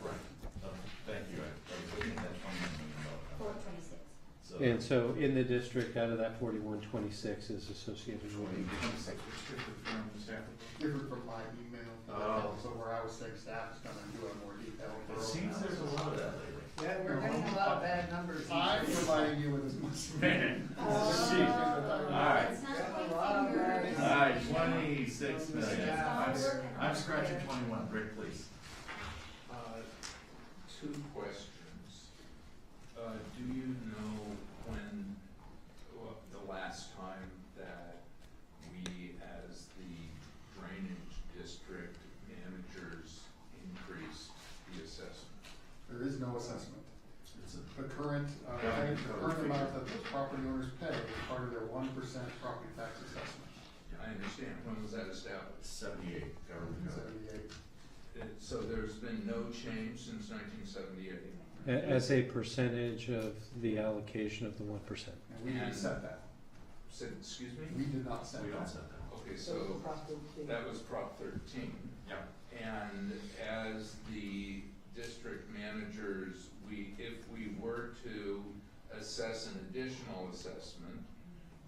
A: Correct. Thank you. I was looking at that $21 million.
C: 426.
A: So,
I: And so in the district, out of that 4126 is associated with the
A: 26, which different from the staff report?
D: Different from my email,
A: Oh.
D: so where I was saying staff is gonna do a more detailed.
A: It seems there's a lot of that lately.
E: Yeah, we're getting a lot of bad numbers.
D: I'm providing you with as much.
A: Man.
D: All
A: right.
C: It's not
E: Yeah,
C: quite
E: a lot of
C: fingers.
A: All right, 26 million.
E: Yeah.
A: I'm scratching 21. Rick, please.
F: Two questions. Do you know when, the last time that we, as the drainage district managers, increased the assessment?
D: There is no assessment.
A: It's a
D: The current amount that the property owners pay is part of their 1% property tax assessment.
F: I understand. When was that established?
A: 78 government code.
D: 78.
F: So there's been no change since 1978?
I: as a percentage of the allocation of the 1%.
D: And we didn't set that.
F: Excuse me?
D: We did not set
A: We don't
D: that.
A: set that.
F: Okay, so that was Prop 13.
A: Yeah.
F: And as the district managers, if we were to assess an additional assessment,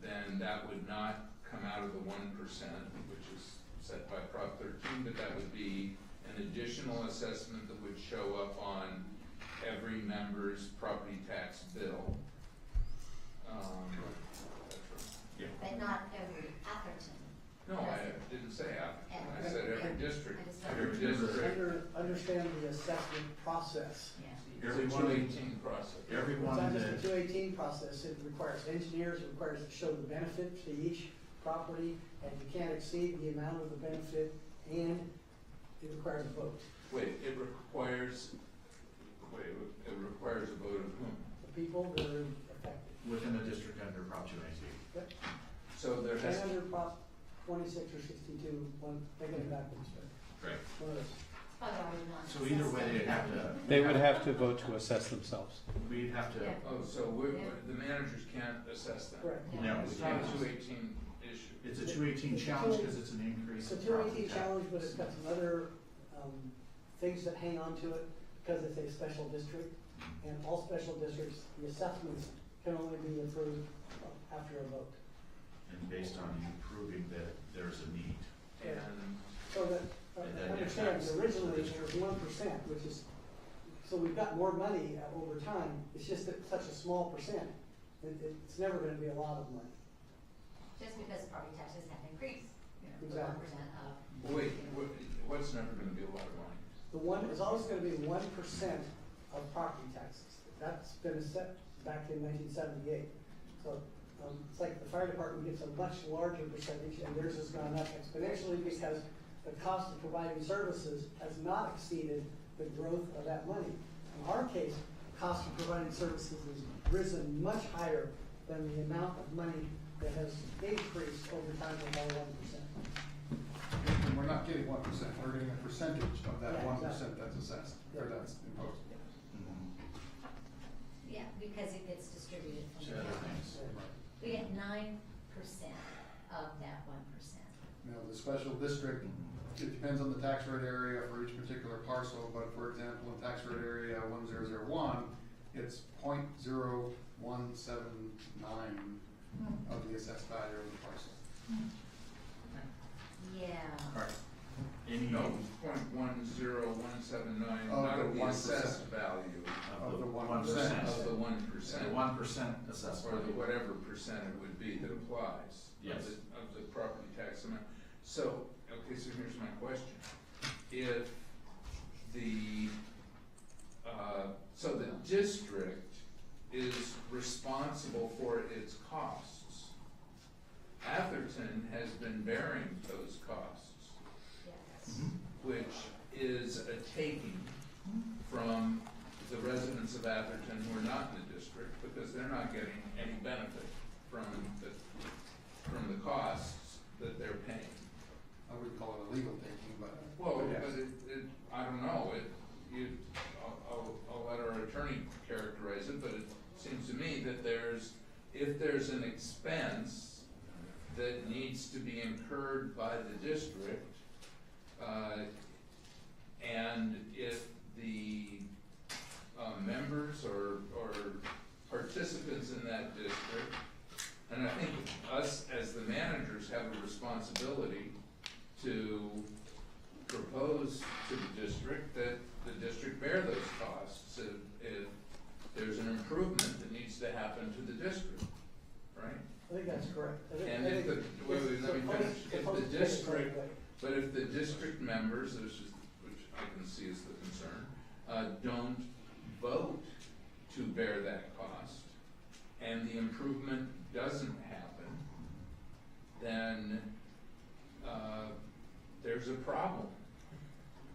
F: then that would not come out of the 1%, which is set by Prop 13, but that would be an additional assessment that would show up on every member's property tax bill.
A: Yeah.
C: But not every Atherton.
F: No, I didn't say Atherton, I said every district.
C: I just don't-
F: Every district.
L: Understand the assessment process.
C: Yeah.
F: It's a
A: Everyone-
F: 218 process.
A: Everyone
L: It's not just
A: that,
L: a 218 process, it requires engineers, it requires to show the benefit to each property, and you can't exceed the amount of the benefit and it requires a vote.
F: Wait, it requires a vote of whom?
L: The people that are affected.
A: Within the district under Prop 219.
L: Yep.
F: So there has,
L: And under Prop 26 or 62, one, they get it backwards, but
A: Right.
L: one of those.
A: So either way, they'd have to.
I: They would have to vote to assess themselves.
A: We'd have to.
C: Yeah.
F: oh, so the managers can't assess that?
L: Correct.
A: No,
F: It's
A: we
F: not a
A: can't.
F: 218 issue.
A: It's a 218 challenge because it's an increase.
L: It's a
A: in property
L: 218
A: tax.
L: challenge, but it's got some other things that hang on to it because it's a special district. And all special districts, the assessments can only be approved after a vote.
A: And based on you proving that there's a need.
F: And
L: So that,
A: And then
L: understand,
A: it's-
L: originally it was 1%, which is, so we've got more money over time. It's just that such a small percent. It's never gonna be a lot of money.
C: Just because property taxes have increased, you know, the
L: Exactly.
C: 1% of.
F: wait, what's never gonna be a lot of money?
L: The one, is always gonna be 1% of property taxes. That's been set back in 1978. So, it's like the fire department gets a much larger percentage, and theirs has gone up exponentially because the cost of providing services has not exceeded the growth of that money. In our case, the cost of providing services has risen much higher than the amount of money that has increased over time of our 1%.
D: And we're not getting 1%, we're getting a percentage of that
L: Yeah,
D: 1%
L: exactly.
D: that's assessed, or that's imposed.
C: Yeah, because it gets distributed from
A: To
C: the
A: other
C: county.
A: things.
C: We get 9% of that 1%.
D: Now, the special district, it depends on the tax rate area for each particular parcel, but for example, in tax rate area 1001, it's 0.0179 of the assessed value of the parcel.
C: Yeah.
A: All right. Any
F: No, 0.10179,
D: Of
F: not
D: the
F: of the
D: 1%.
F: assessed value,
D: Of the
F: 1% of the
A: 1%.
F: 1%.
A: The 1% assessed
F: Or the
A: value.
F: whatever percent it would be that applies.
A: Yes.
F: Of the property tax amount. So, okay, so here's my question. If the, so the district is responsible for its costs. Atherton has been bearing those costs,
C: Yes.
F: which is a taking from the residents of Atherton who are not in the district because they're not getting any benefit from the costs that they're paying.
D: I wouldn't call it a legal taking, but.
F: Well,
D: yes.
F: but I don't know, I'll let our attorney characterize it, but it seems to me that if there's an expense that needs to be incurred by the district, and if the members or participants in that district, and I think us as the managers have a responsibility to propose to the district that the district bear those costs if there's an improvement that needs to happen to the district, right?
L: I think that's correct.
F: And if the, wait, let me finish, if the district, but if the district members, which I can see is the concern, don't vote to bear that cost, and the improvement doesn't happen, then there's a problem,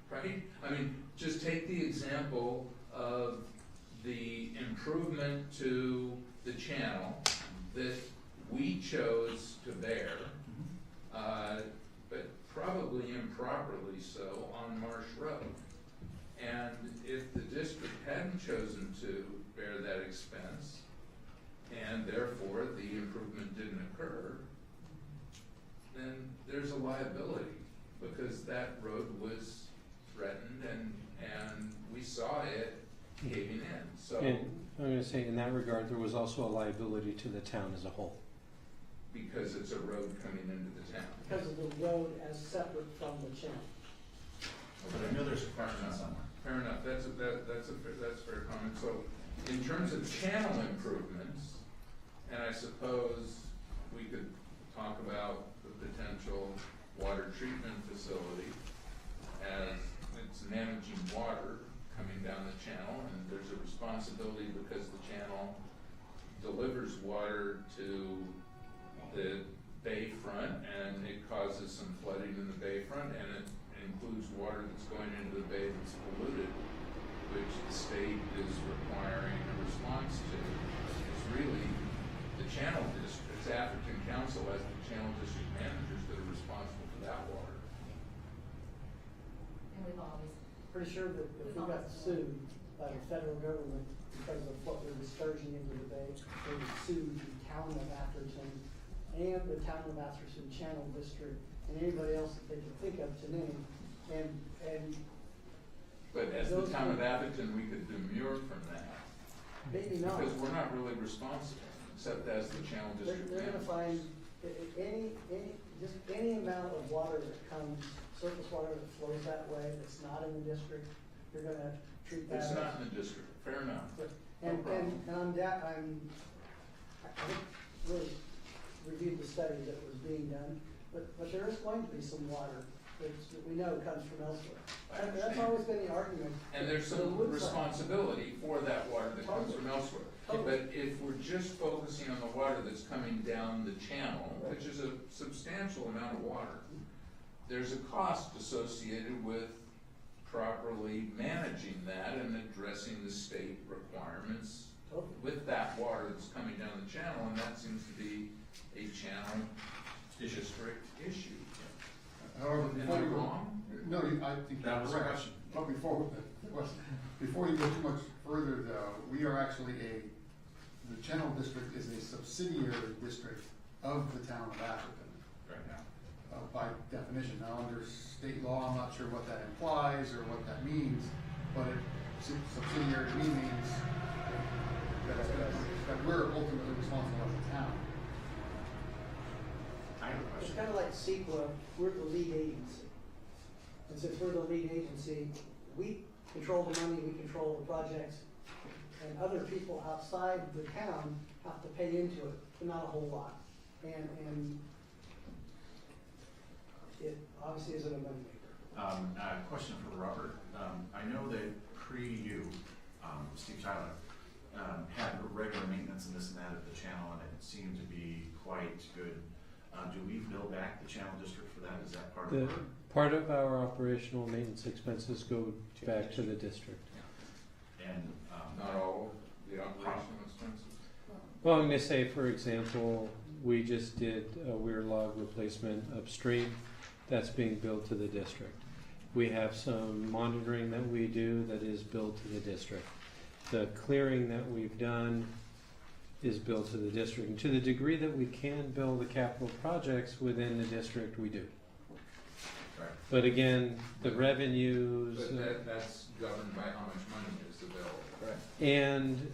F: right? I mean, just take the example of the improvement to the channel that we chose to bear, but probably improperly so, on Marsh Road. And if the district hadn't chosen to bear that expense, and therefore the improvement didn't occur, then there's a liability, because that road was threatened and we saw it caving in, so.
I: And I'm going to say, in that regard, there was also a liability to the town as a whole.
F: Because it's a road coming into the town.
L: Because of the road as separate from the channel.
A: But I know there's a question on somewhere.
F: Fair enough, that's a fair comment. So, in terms of channel improvements, and I suppose we could talk about the potential water treatment facility as it's managing water coming down the channel, and there's a responsibility because the channel delivers water to the bayfront, and it causes some flooding in the bayfront, and it includes includes water that's going into the bay that's polluted, which the state is requiring a response to. It's really the channel districts, Atherton Council as the channel district managers that are responsible for that water.
C: And we've always,
L: Pretty sure that if we got sued by the federal government because of what we're discharging into the bay, they would sue the town of Atherton and the town of Atherton Channel District and anybody else that they can think of to name. And
F: But as the
L: those
F: town of
L: who-
F: Atherton, we could demur from that.
L: maybe not.
F: Because we're not really responsible, except as the channel
L: They're
F: district
L: gonna
F: manager.
L: find just any amount of water that comes, surface water that flows that way, that's not in the district, you're gonna treat that as.
F: It's not in the district, fair enough.
L: And,
F: No
L: and,
F: problem.
L: and I haven't really reviewed the study that was being done, but there is going to be some water that we know comes from elsewhere.
F: I
L: That's
F: understand.
L: always been the argument.
F: And there's
L: The
F: some
L: wood side.
F: responsibility for that water that comes from
L: Totally.
F: elsewhere.
L: Totally.
F: But if we're just focusing on the water that's coming down the channel, which is a substantial amount of water, there's a cost associated with properly managing that and addressing the state requirements
L: Totally.
F: with that water that's coming down the channel, and that seems to be a channel district issue.
D: However,
F: Am
D: before
F: I
D: you go,
F: wrong?
D: no, I think
A: That
D: you're
A: was the
D: correct.
A: question.
D: But before you go too much further though, we are actually the Channel District is a subsidiary district of the town of Atherton,
F: Right now.
D: by definition. Now, under state law, I'm not sure what that implies or what that means, but subsidiary to me means that we're ultimately responsible as a town.
A: I have a
L: It's
A: question.
L: kind of like CEQA, we're the lead agency. And since we're the lead agency, we control the money, we control the projects, and other people outside the town have to pay into it, but not a whole lot. And it obviously isn't a moneymaker.
A: A question for Robert. I know that pre-you, Steve Tyler, had regular maintenance and this and that of the channel, and it seemed to be quite good. Do we bill back the channel district for that? Is that part of
I: The,
A: our?
I: part of our operational maintenance expenses go back to the district.
A: And,
F: Not all of the operational expenses?
I: Well, I'm gonna say, for example, we just did a weir log replacement upstream, that's being billed to the district. We have some monitoring that we do that is billed to the district. The clearing that we've done is billed to the district, and to the degree that we can bill the capital projects within the district, we do.
F: Right.
I: But again, the revenues.
F: But that's governed by how much money is available. Right.
I: And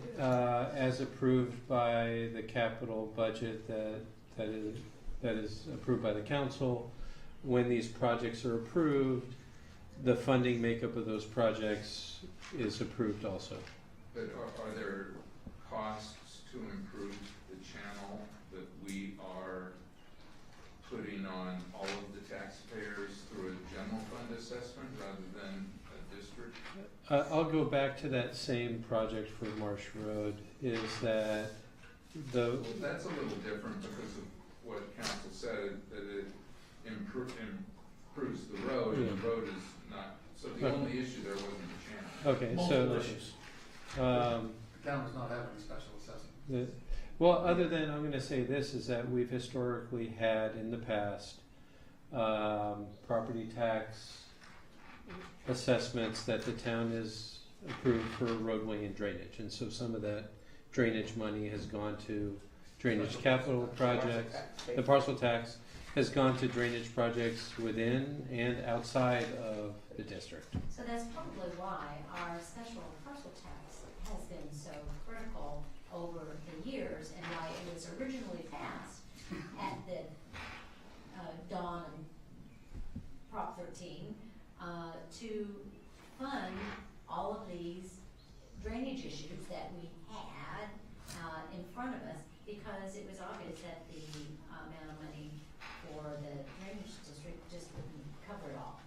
I: as approved by the capital budget that is approved by the council, when these projects are approved, the funding makeup of those projects is approved also.
F: But are there costs to improve the channel that we are putting on all of the taxpayers through a general fund assessment rather than a district?
I: I'll go back to that same project for Marsh Road, is that
F: Well, that's a little different because of what council said, that it improves the road, and the road is not, so the
I: Okay.
F: only issue there wasn't the channel.
I: okay,
A: multiple
I: so
A: issues.
D: The town does not have any special assessment.
I: well, other than, I'm gonna say this, is that we've historically had in the past, property tax assessments that the town has approved for roadway and drainage, and so some of that drainage money has gone to drainage capital projects. The parcel tax has gone to drainage projects within and outside of the district.
C: so that's probably why our special parcel tax has been so critical over the years and why it was originally passed at the dawn of Prop 13 to fund all of these drainage issues that we had in front of us, because it was obvious that the amount of money for the drainage district just wouldn't cover it all.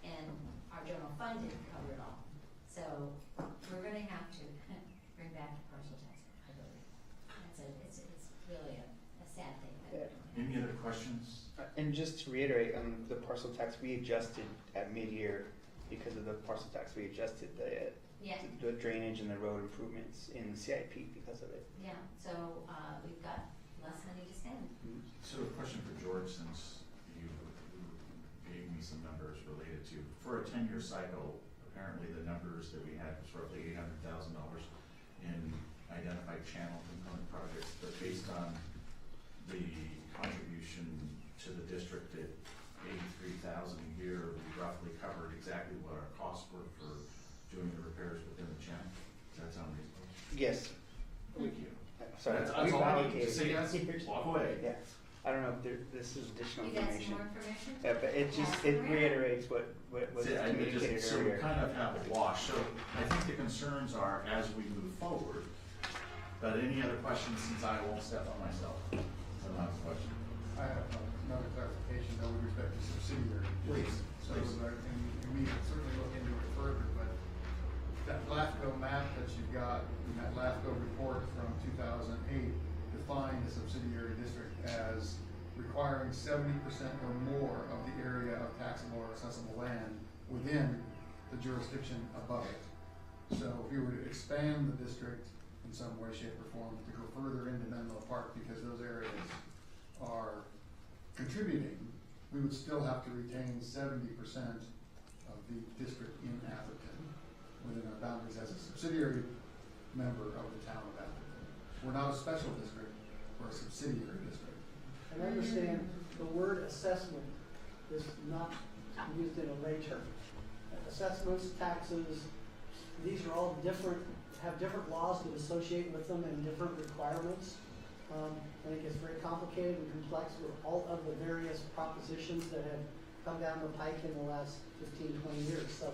C: And our general fund didn't cover it all. So we're gonna have to bring back the parcel tax, I believe. It's really a sad thing.
A: Any other questions?
P: And just to reiterate, the parcel tax, we adjusted at mid-year because of the parcel tax. We adjusted the drainage and the road improvements in the CIP because of it.
C: Yeah, so, we've got less money to spend.
A: So a question for George, since you gave me some numbers related to, for a 10-year cycle, apparently the numbers that we had was roughly $800,000 in identified channel component projects, but based on the contribution to the district at $83,000 a year, we roughly covered exactly what our costs were for doing the repairs within the channel. Does that sound reasonable?
P: Yes.
A: Thank you.
P: Sorry,
A: That's
P: we've
A: all I need.
P: allocated.
A: Say yes, walk away.
P: Yeah. I don't know if this is additional
C: You got some
P: information.
C: more information?
P: Yeah, but it just,
C: Ask
P: it
C: around.
P: reiterates what was
A: See, I mean,
P: communicated
A: so we
P: earlier.
A: kind of have a wash, so I think the concerns are as we move forward, but any other questions, since I won't step on myself? So not a question.
D: I have another clarification though with respect to subsidiary.
A: Please,
D: So,
A: please.
D: and we can certainly look into it further, but that LAFCO map that you've got, in that LAFCO report from 2008, defined a subsidiary district as requiring 70% or more of the area of taxable or accessible land within the jurisdiction above it. So if you were to expand the district in some way, shape, or form to go further into Menlo Park, because those areas are contributing, we would still have to retain 70% of the district in Atherton within our boundaries as a subsidiary member of the town of Atherton. We're not a special district, we're a subsidiary district.
L: And I understand the word assessment is not used in a lay term. Assessments, taxes, these are all different, have different laws that associate with them and different requirements. I think it's very complicated and complex with all of the various propositions that have come down the pike in the last 15, 20 years. So,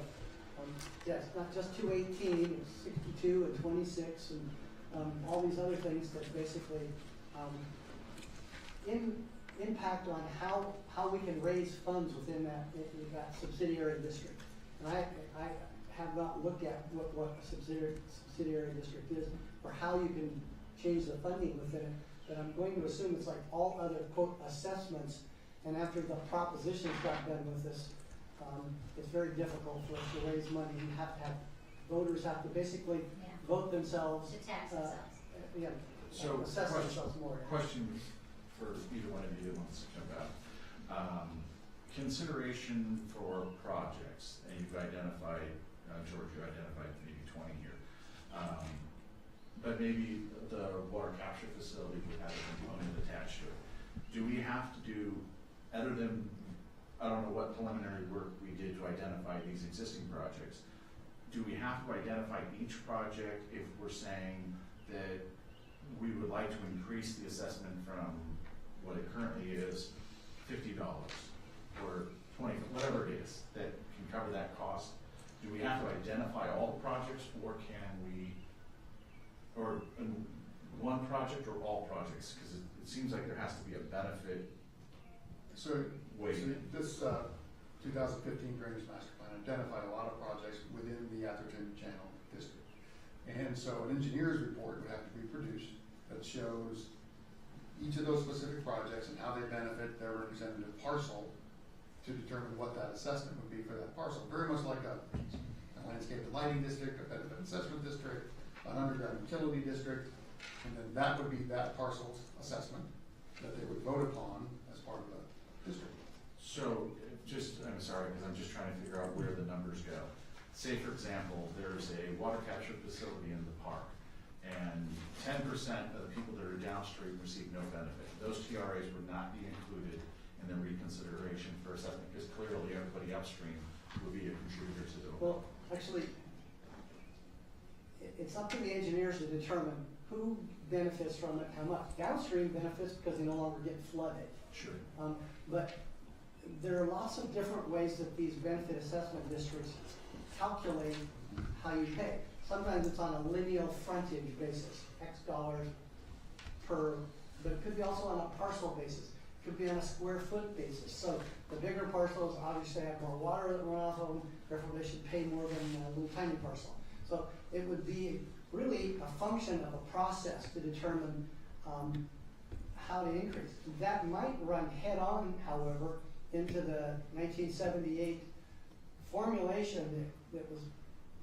L: yes, not just 218, it's 62 and 26 and all these other things that basically impact on how we can raise funds within that subsidiary district. And I have not looked at what a subsidiary district is or how you can change the funding within it, but I'm going to assume it's like all other quote assessments, and after the propositions got done with this, it's very difficult for us to raise money. You have to have, voters have to basically vote themselves.
C: To tax themselves.
L: Yeah,
A: So,
L: assess themselves more.
A: question for either one of you that wants to jump out. Consideration for projects, and you've identified, George, you identified maybe 20 here. But maybe the water capture facility would have a component attached to it. Do we have to do, other than, I don't know what preliminary work we did to identify these existing projects, do we have to identify each project if we're saying that we would like to increase the assessment from what it currently is, $50 or $20, whatever it is that can cover that cost? Do we have to identify all the projects, or can we, or one project or all projects? Because it seems like there has to be a benefit.
D: So
A: Wait.
D: this 2015 Drainage Master Plan identified a lot of projects within the Atherton Channel District. And so an engineer's report would have to be produced that shows each of those specific projects and how they benefit their representative parcel to determine what that assessment would be for that parcel. Very much like a landscape and lighting district, a benefit assessment district, an underground utility district, and then that would be that parcel's assessment that they would vote upon as part of the district.
A: So I'm sorry, because I'm just trying to figure out where the numbers go. Say, for example, there's a water capture facility in the park, and 10% of the people that are downstream receive no benefit. Those TRAs would not be included in the reconsideration for assessment, because clearly everybody upstream would be a contributor to the.
L: Well, actually, it's up to the engineers to determine who benefits from it, how much. Downstream benefits because they no longer get flooded.
A: Sure.
L: But there are lots of different ways that these benefit assessment districts calculate how you pay. Sometimes it's on a lineal frontage basis, X dollars per, but it could be also on a parcel basis. It could be on a square foot basis. So the bigger parcels obviously have more water that run off of them, therefore they should pay more than a little tiny parcel. So it would be really a function of a process to determine how to increase. That might run head-on, however, into the 1978 formulation that was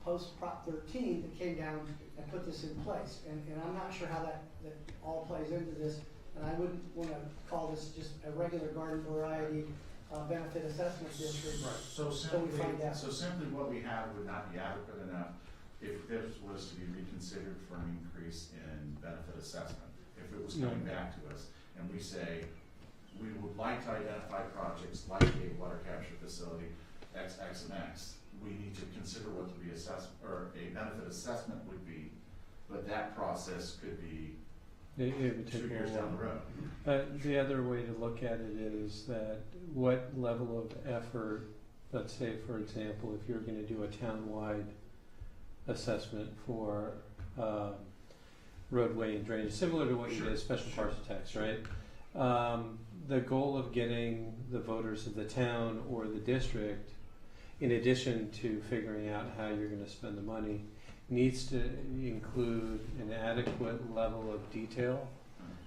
L: post-Prop 13 that came down and put this in place. And I'm not sure how that all plays into this, and I wouldn't want to call this just a regular garden variety benefit assessment district.
A: Right, so
L: we find out.
A: simply what we have would not be adequate enough if this was to be reconsidered for an increase in benefit assessment. If it was coming back to us and we say, we would like to identify projects like a water capture facility, X, X, and X, we need to consider what the reassessment, or a benefit assessment would be, but that process could be
I: It would take
A: 2 years
I: a while.
A: down the road.
I: The other way to look at it is that what level of effort, let's say for example, if you're going to do a townwide assessment for roadway and drainage, similar to what you did, special parcel tax, right? The goal of getting the voters of the town or the district, in addition to figuring out how you're going to spend the money, needs to include an adequate level of detail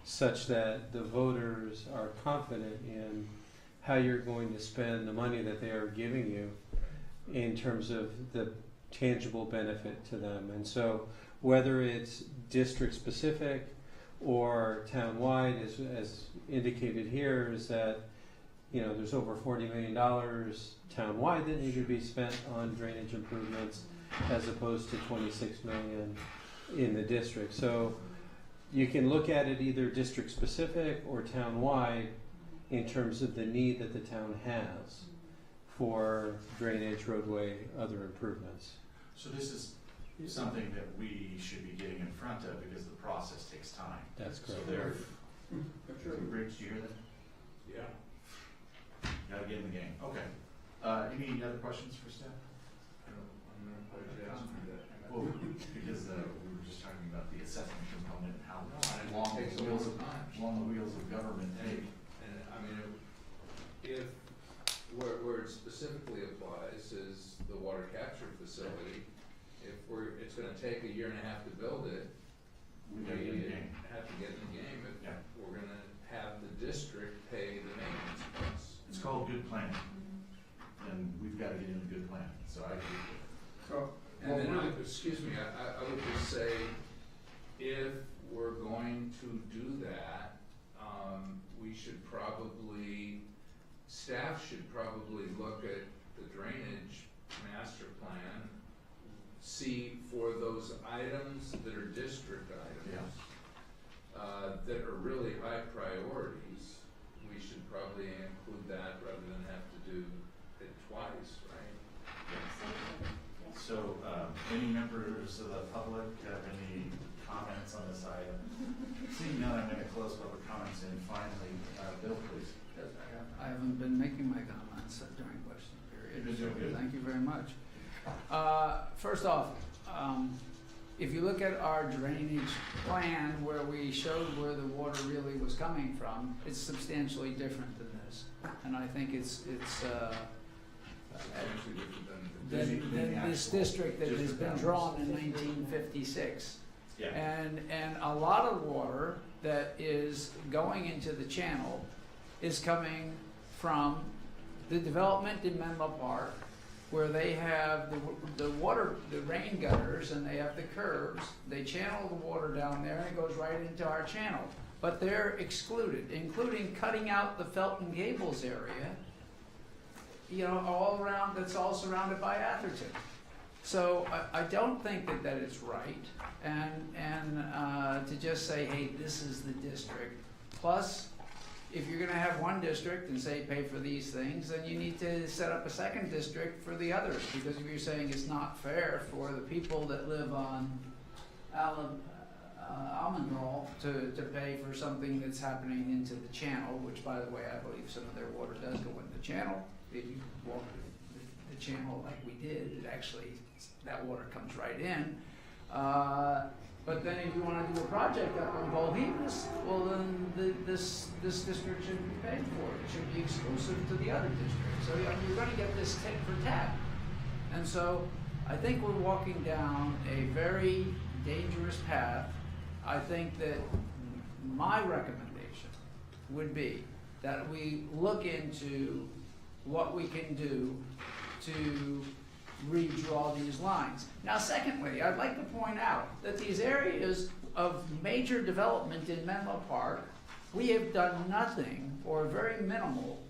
I: such that the voters are confident in how you're going to spend the money that they are giving you in terms of the tangible benefit to them. And so whether it's district specific or town-wide, as indicated here, is that there's over $40 million town-wide that need to be spent on drainage improvements as opposed to $26 million in the district. So you can look at it either district specific or town-wide in terms of the need that the town has for drainage, roadway, other improvements.
A: So this is something that we should be getting in front of because the process takes time.
I: That's correct.
A: So there, Rich, do you hear that?
F: Yeah.
A: Gotta get in the game. Okay. Any other questions for staff? Well, because we were just talking about the assessment component and how long
F: Takes
A: the
F: a
A: wheels
F: long
A: of
F: time.
A: long the wheels of government take.
F: And I mean, if where it specifically applies is the water capture facility, it's gonna take 1.5 years to build it,
A: We gotta get in the game.
F: have to get in the game if
A: Yeah.
F: we're gonna have the district pay the maintenance costs.
A: It's called good planning, and we've got to get into good planning. So I agree with it.
D: So,
F: And then, I would just say, if we're going to do that, staff should probably look at the drainage master plan, see for those items that are district items, that are really high priorities, we should probably include that rather than have to do it twice, right?
A: So, any members of the public have any comments on this item? Seeing none, I'm going to close public comments, and finally, Bill, please.
E: I haven't been making my comments during question period.
A: You've been doing good.
E: Thank you very much. First off, if you look at our drainage plan where we showed where the water really was coming from, it's substantially different than this. And I think it's than this district that has been drawn in 1956.
A: Yeah.
E: And a lot of water that is going into the channel is coming from the development in Menlo Park, where they have the water, the rain gutters, and they have the curves. They channel the water down there, and it goes right into our channel. But they're excluded, including cutting out the Felton Gables area, you know, all around, that's all surrounded by Atherton. So I don't think that it's right, and to just say, hey, this is the district. Plus, if you're gonna have one district and say pay for these things, then you need to set up a second district for the others, because if you're saying it's not fair for the people that live on Almondrall to pay for something that's happening into the channel, which, by the way, I believe some of their water does go in the channel. If you walk the channel like we did, it actually, that water comes right in. But then if you want to do a project up on Bolhemus, well then this district shouldn't be paid for it. It should be exclusive to the other district. So you're going to get this tit for tat. And so I think we're walking down a very dangerous path. I think that my recommendation would be that we look into what we can do to redraw these lines. Now, secondly, I'd like to point out that these areas of major development in Menlo Park, we have done nothing or very minimal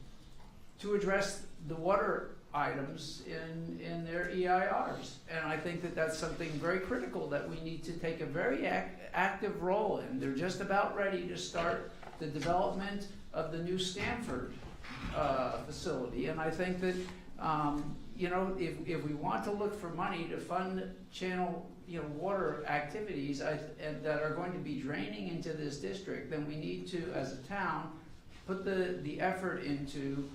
E: to address the water items in their EIRs. And I think that that's something very critical that we need to take a very active role in. They're just about ready to start the development of the new Stanford facility. And I think that, you know, if we want to look for money to fund channel, you know, water activities and that are going to be draining into this district, then we need to, as a town, put the effort into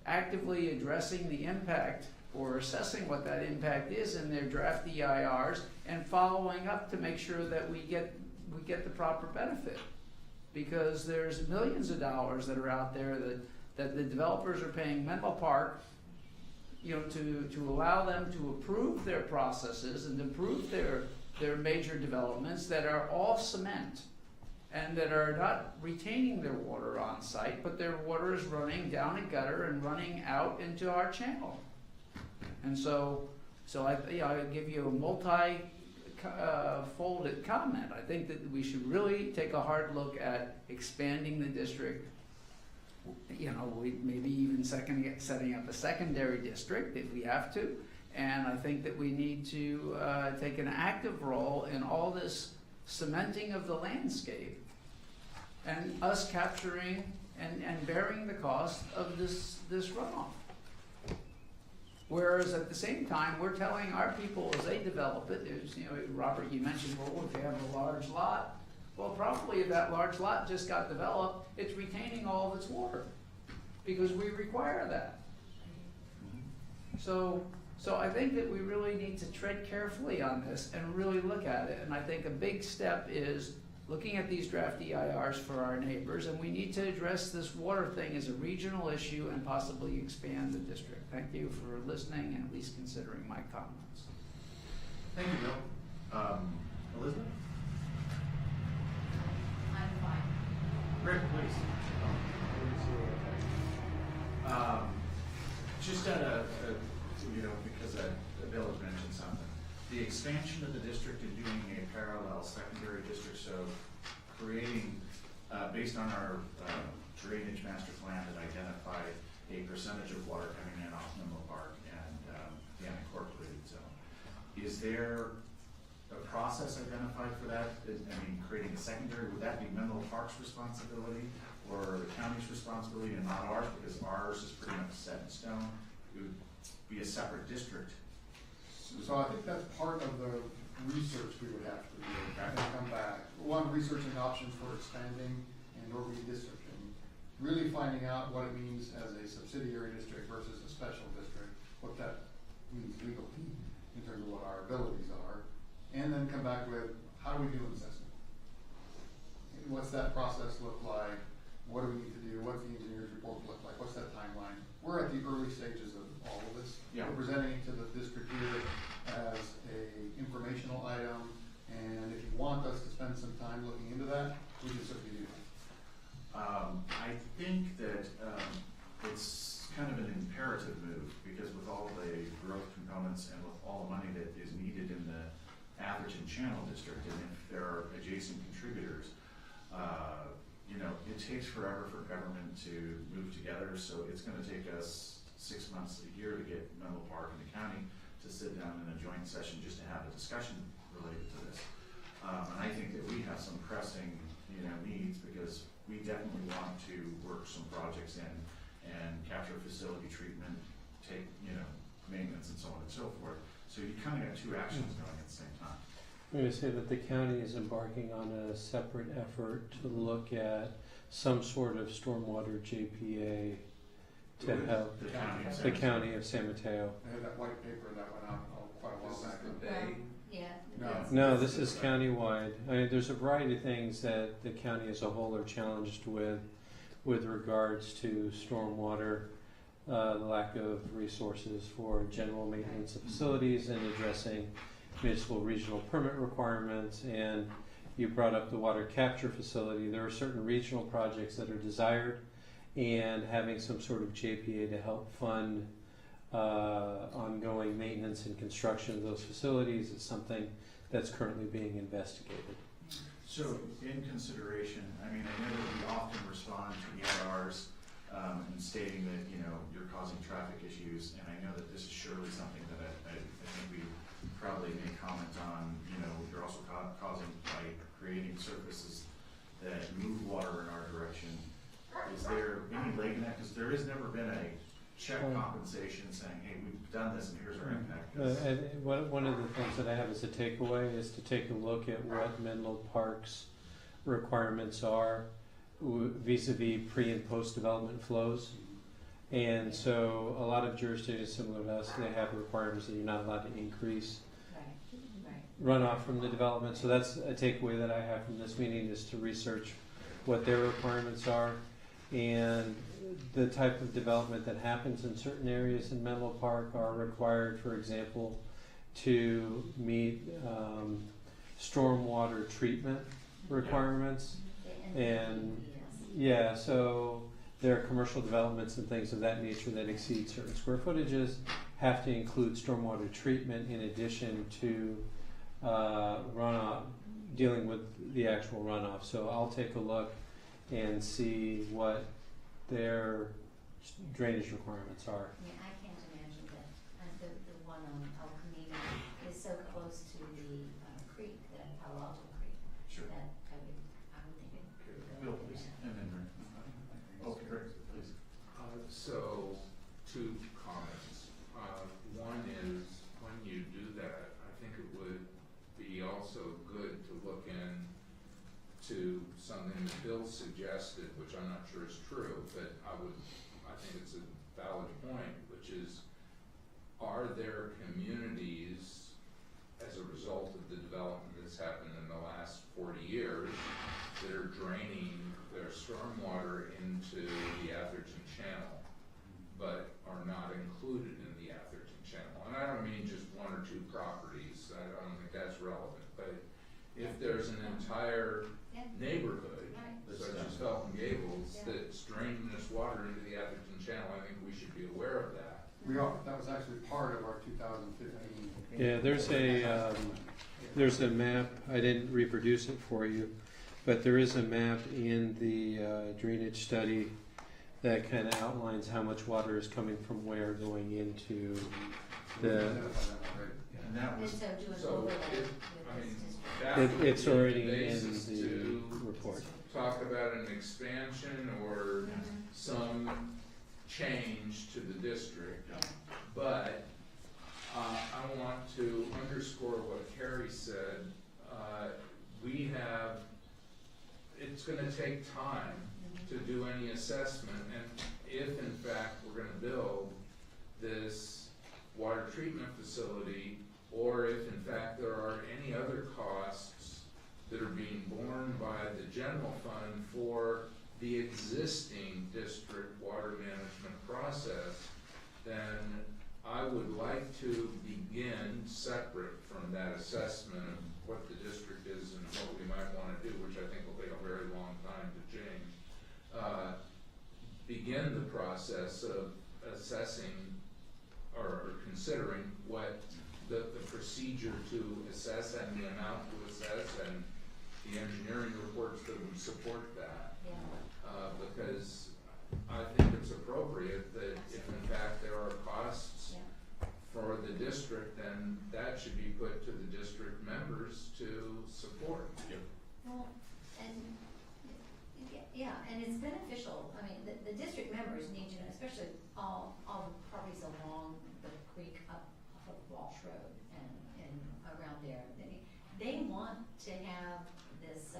E: actively addressing the impact or assessing what that impact is in their draft EIRs and following up to make sure that we get the proper benefit. Because there's millions of dollars that are out there that the developers are paying Menlo Park, you know, to allow them to approve their processes and approve their major developments that are all cement and that are not retaining their water on site, but their water is running down a gutter and running out into our channel. And so I give you a multi-folded comment. I think that we should really take a hard look at expanding the district. You know, we maybe even setting up a secondary district if we have to. And I think that we need to take an active role in all this cementing of the landscape and us capturing and bearing the cost of this runoff. Whereas at the same time, we're telling our people as they develop it, you know, Robert, you mentioned, well, if they have a large lot, well, probably if that large lot just got developed, it's retaining all of its water because we require that. So I think that we really need to tread carefully on this and really look at it. And I think a big step is looking at these draft EIRs for our neighbors, and we need to address this water thing as a regional issue and possibly expand the district. Thank you for listening and at least considering my comments.
A: Thank you, Bill. Elizabeth?
C: I'm fine.
A: Rick, please. Just you know, because Bill has mentioned something. The expansion of the district and doing a parallel secondary district, so creating, based on our drainage master plan that identified a percentage of water coming in off Menlo Park and the unincorporated zone. Is there a process identified for that? I mean, creating a secondary, would that be Menlo Park's responsibility or the county's responsibility and not ours, because ours is pretty much set in stone? It would be a separate district.
D: So I think that's part of the research we would have to do and come back. One, researching options for expanding and or redistricting, really finding out what it means as a subsidiary district versus a special district, what that means legally in terms of what our abilities are, and then come back with how do we do an assessment? What's that process look like? What do we need to do? What's the engineer's report look like? What's that timeline? We're at the early stages of all of this.
A: Yeah.
D: We're presenting it to the district here as a informational item, and if you want us to spend some time looking into that, we can certainly do that.
A: I think that it's kind of an imperative move, because with all the growth components and with all the money that is needed in the Atherton Channel District, and if there are adjacent contributors, you know, it takes forever for government to move together, so it's going to take us 6 months to a year to get Menlo Park and the county to sit down in a joint session just to have a discussion related to this. And I think that we have some pressing, you know, needs, because we definitely want to work some projects in and capture facility treatment, take, you know, maintenance and so on and so forth. So you kind of got two actions going at the same time.
I: I'm going to say that the county is embarking on a separate effort to look at some sort of stormwater JPA to help the county of San Mateo.
D: I had that white paper that went out quite a while back.
C: Yeah.
I: No, this is countywide. I mean, there's a variety of things that the county as a whole are challenged with regards to stormwater, the lack of resources for general maintenance of facilities and addressing municipal regional permit requirements and You brought up the water capture facility. There are certain regional projects that are desired, and having some sort of JPA to help fund ongoing maintenance and construction of those facilities is something that's currently being investigated.
A: So in consideration, I mean, I know that we often respond to ERRs and stating that, you know, you're causing traffic issues, and I know that this is surely something that I think we probably may comment on. You know, you're also causing by creating surfaces that move water in our direction. Is there any leg in that? Because there has never been a check compensation saying, hey, we've done this and here's our impact.
I: And one of the things that I have as a takeaway is to take a look at what Menlo Park's requirements are vis-a-vis pre and post development flows. And so a lot of jurisdictions similar to us, they have requirements that you're not allowed to increase runoff from the development. So that's a takeaway that I have from this meeting, is to research what their requirements are and the type of development that happens in certain areas in Menlo Park are required, for example, to meet stormwater treatment requirements. And yeah, so there are commercial developments and things of that nature that exceed certain square footages, have to include stormwater treatment in addition to runoff, dealing with the actual runoff. So I'll take a look and see what their drainage requirements are.
C: I mean, I can't imagine that the one on El Camino is so close to the creek, the Palo Alto Creek,
A: Sure.
C: that I would think it could go.
A: Bill, please. And then Rick. Okay, great, please.
F: So, two comments. One is, when you do that, I think it would be also good to look into something that Bill suggested, which I'm not sure is true, but I think it's a valid point, which is, are there communities, as a result of the development that's happened in the last 40 years, that are draining their stormwater into the Atherton Channel, but are not included in the Atherton Channel? And I don't mean just one or two properties, I don't think that's relevant, but if there's an entire neighborhood, such as Felton Gables, that's draining this water into the Atherton Channel, I think we should be aware of that.
D: We are, that was actually part of our 2015.
I: Yeah, there's a map. I didn't reproduce it for you, but there is a map in the drainage study that kind of outlines how much water is coming from where going into the.
A: And that was.
C: And so do an
F: So
C: overlay
F: it-
C: with
F: I mean,
C: this district.
F: that would
I: It's
F: be
I: already
F: the
I: in
F: basis
I: the
F: to
I: report.
F: talk about an expansion or some change to the district. But I want to underscore what Carrie said. It's gonna take time to do any assessment, and if in fact we're gonna build this water treatment facility, or if in fact there are any other costs that are being borne by the general fund for the existing district water management process, then I would like to begin, separate from that assessment of what the district is and what we might want to do, which I think will take a very long time to change, begin the process of assessing or considering what the procedure to assess and the amount to assess and the engineering reports that would support that. Because I think it's appropriate that if in fact there are costs for the district, then that should be put to the district members to support.
C: Well, and, and it's beneficial. I mean, the district members need to know, especially all the properties along the creek up off of Walsh Road and around there. They want to have this,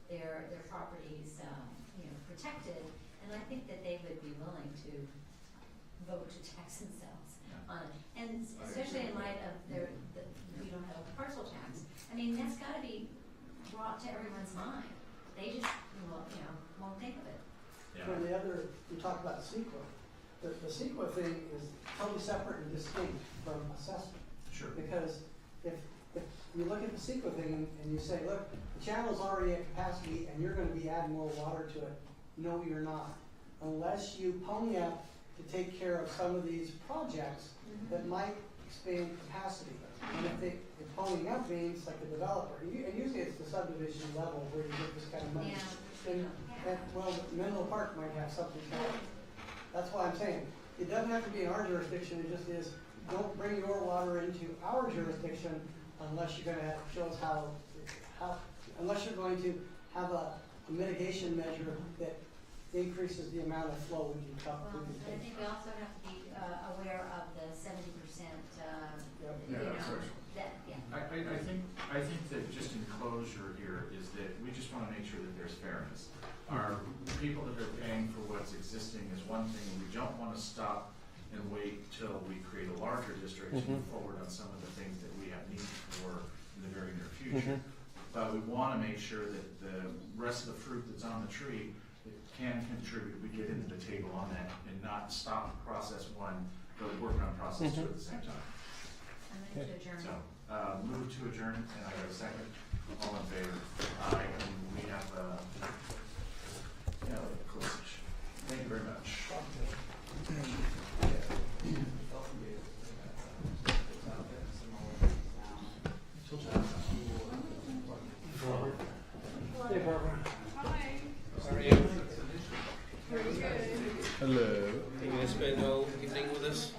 C: their properties, protected, and I think that they would be willing to vote to tax themselves on it. And especially in light of we don't have a parcel tax. I mean, that's gotta be brought to everyone's mind. They just, won't think of it.
L: And the other, you talk about CEQA. The CEQA thing is totally separate and distinct from assessment.
A: Sure.
L: Because if you look at the CEQA thing and you say, look, the channel's already at capacity and you're gonna be adding more water to it. No, you're not. Unless you pony up to take care of some of these projects that might expand capacity. And if ponying up means like a developer, and usually it's the subdivision level where you get this kind of money. Well, Menlo Park might have something like that. That's why I'm saying, it doesn't have to be in our jurisdiction, it just is, don't bring your water into our jurisdiction unless you're gonna show us how, unless you're going to have a mitigation measure that increases the amount of flow we can cover.
C: But I think we also have to be aware of the 70%, you know, that, yeah.
A: I think that just in closure here is that we just want to make sure that there's fairness. Our people that are paying for what's existing is one thing, and we don't want to stop and wait till we create a larger district to move forward on some of the things that we have need for in the very near future. But we want to make sure that the rest of the fruit that's on the tree that can contribute, we get into the table on that and not stop process one, but working on process two at the same time.
C: I'm going to adjourn.
A: So, move to adjourn, and I got a second. All in favor? Aye. And we have a closed session. Thank you very much.
I: Hey, Barbara.
B: Hi.
F: How are you?
B: Very good.
I: Hello. Are you gonna spend the whole evening with us?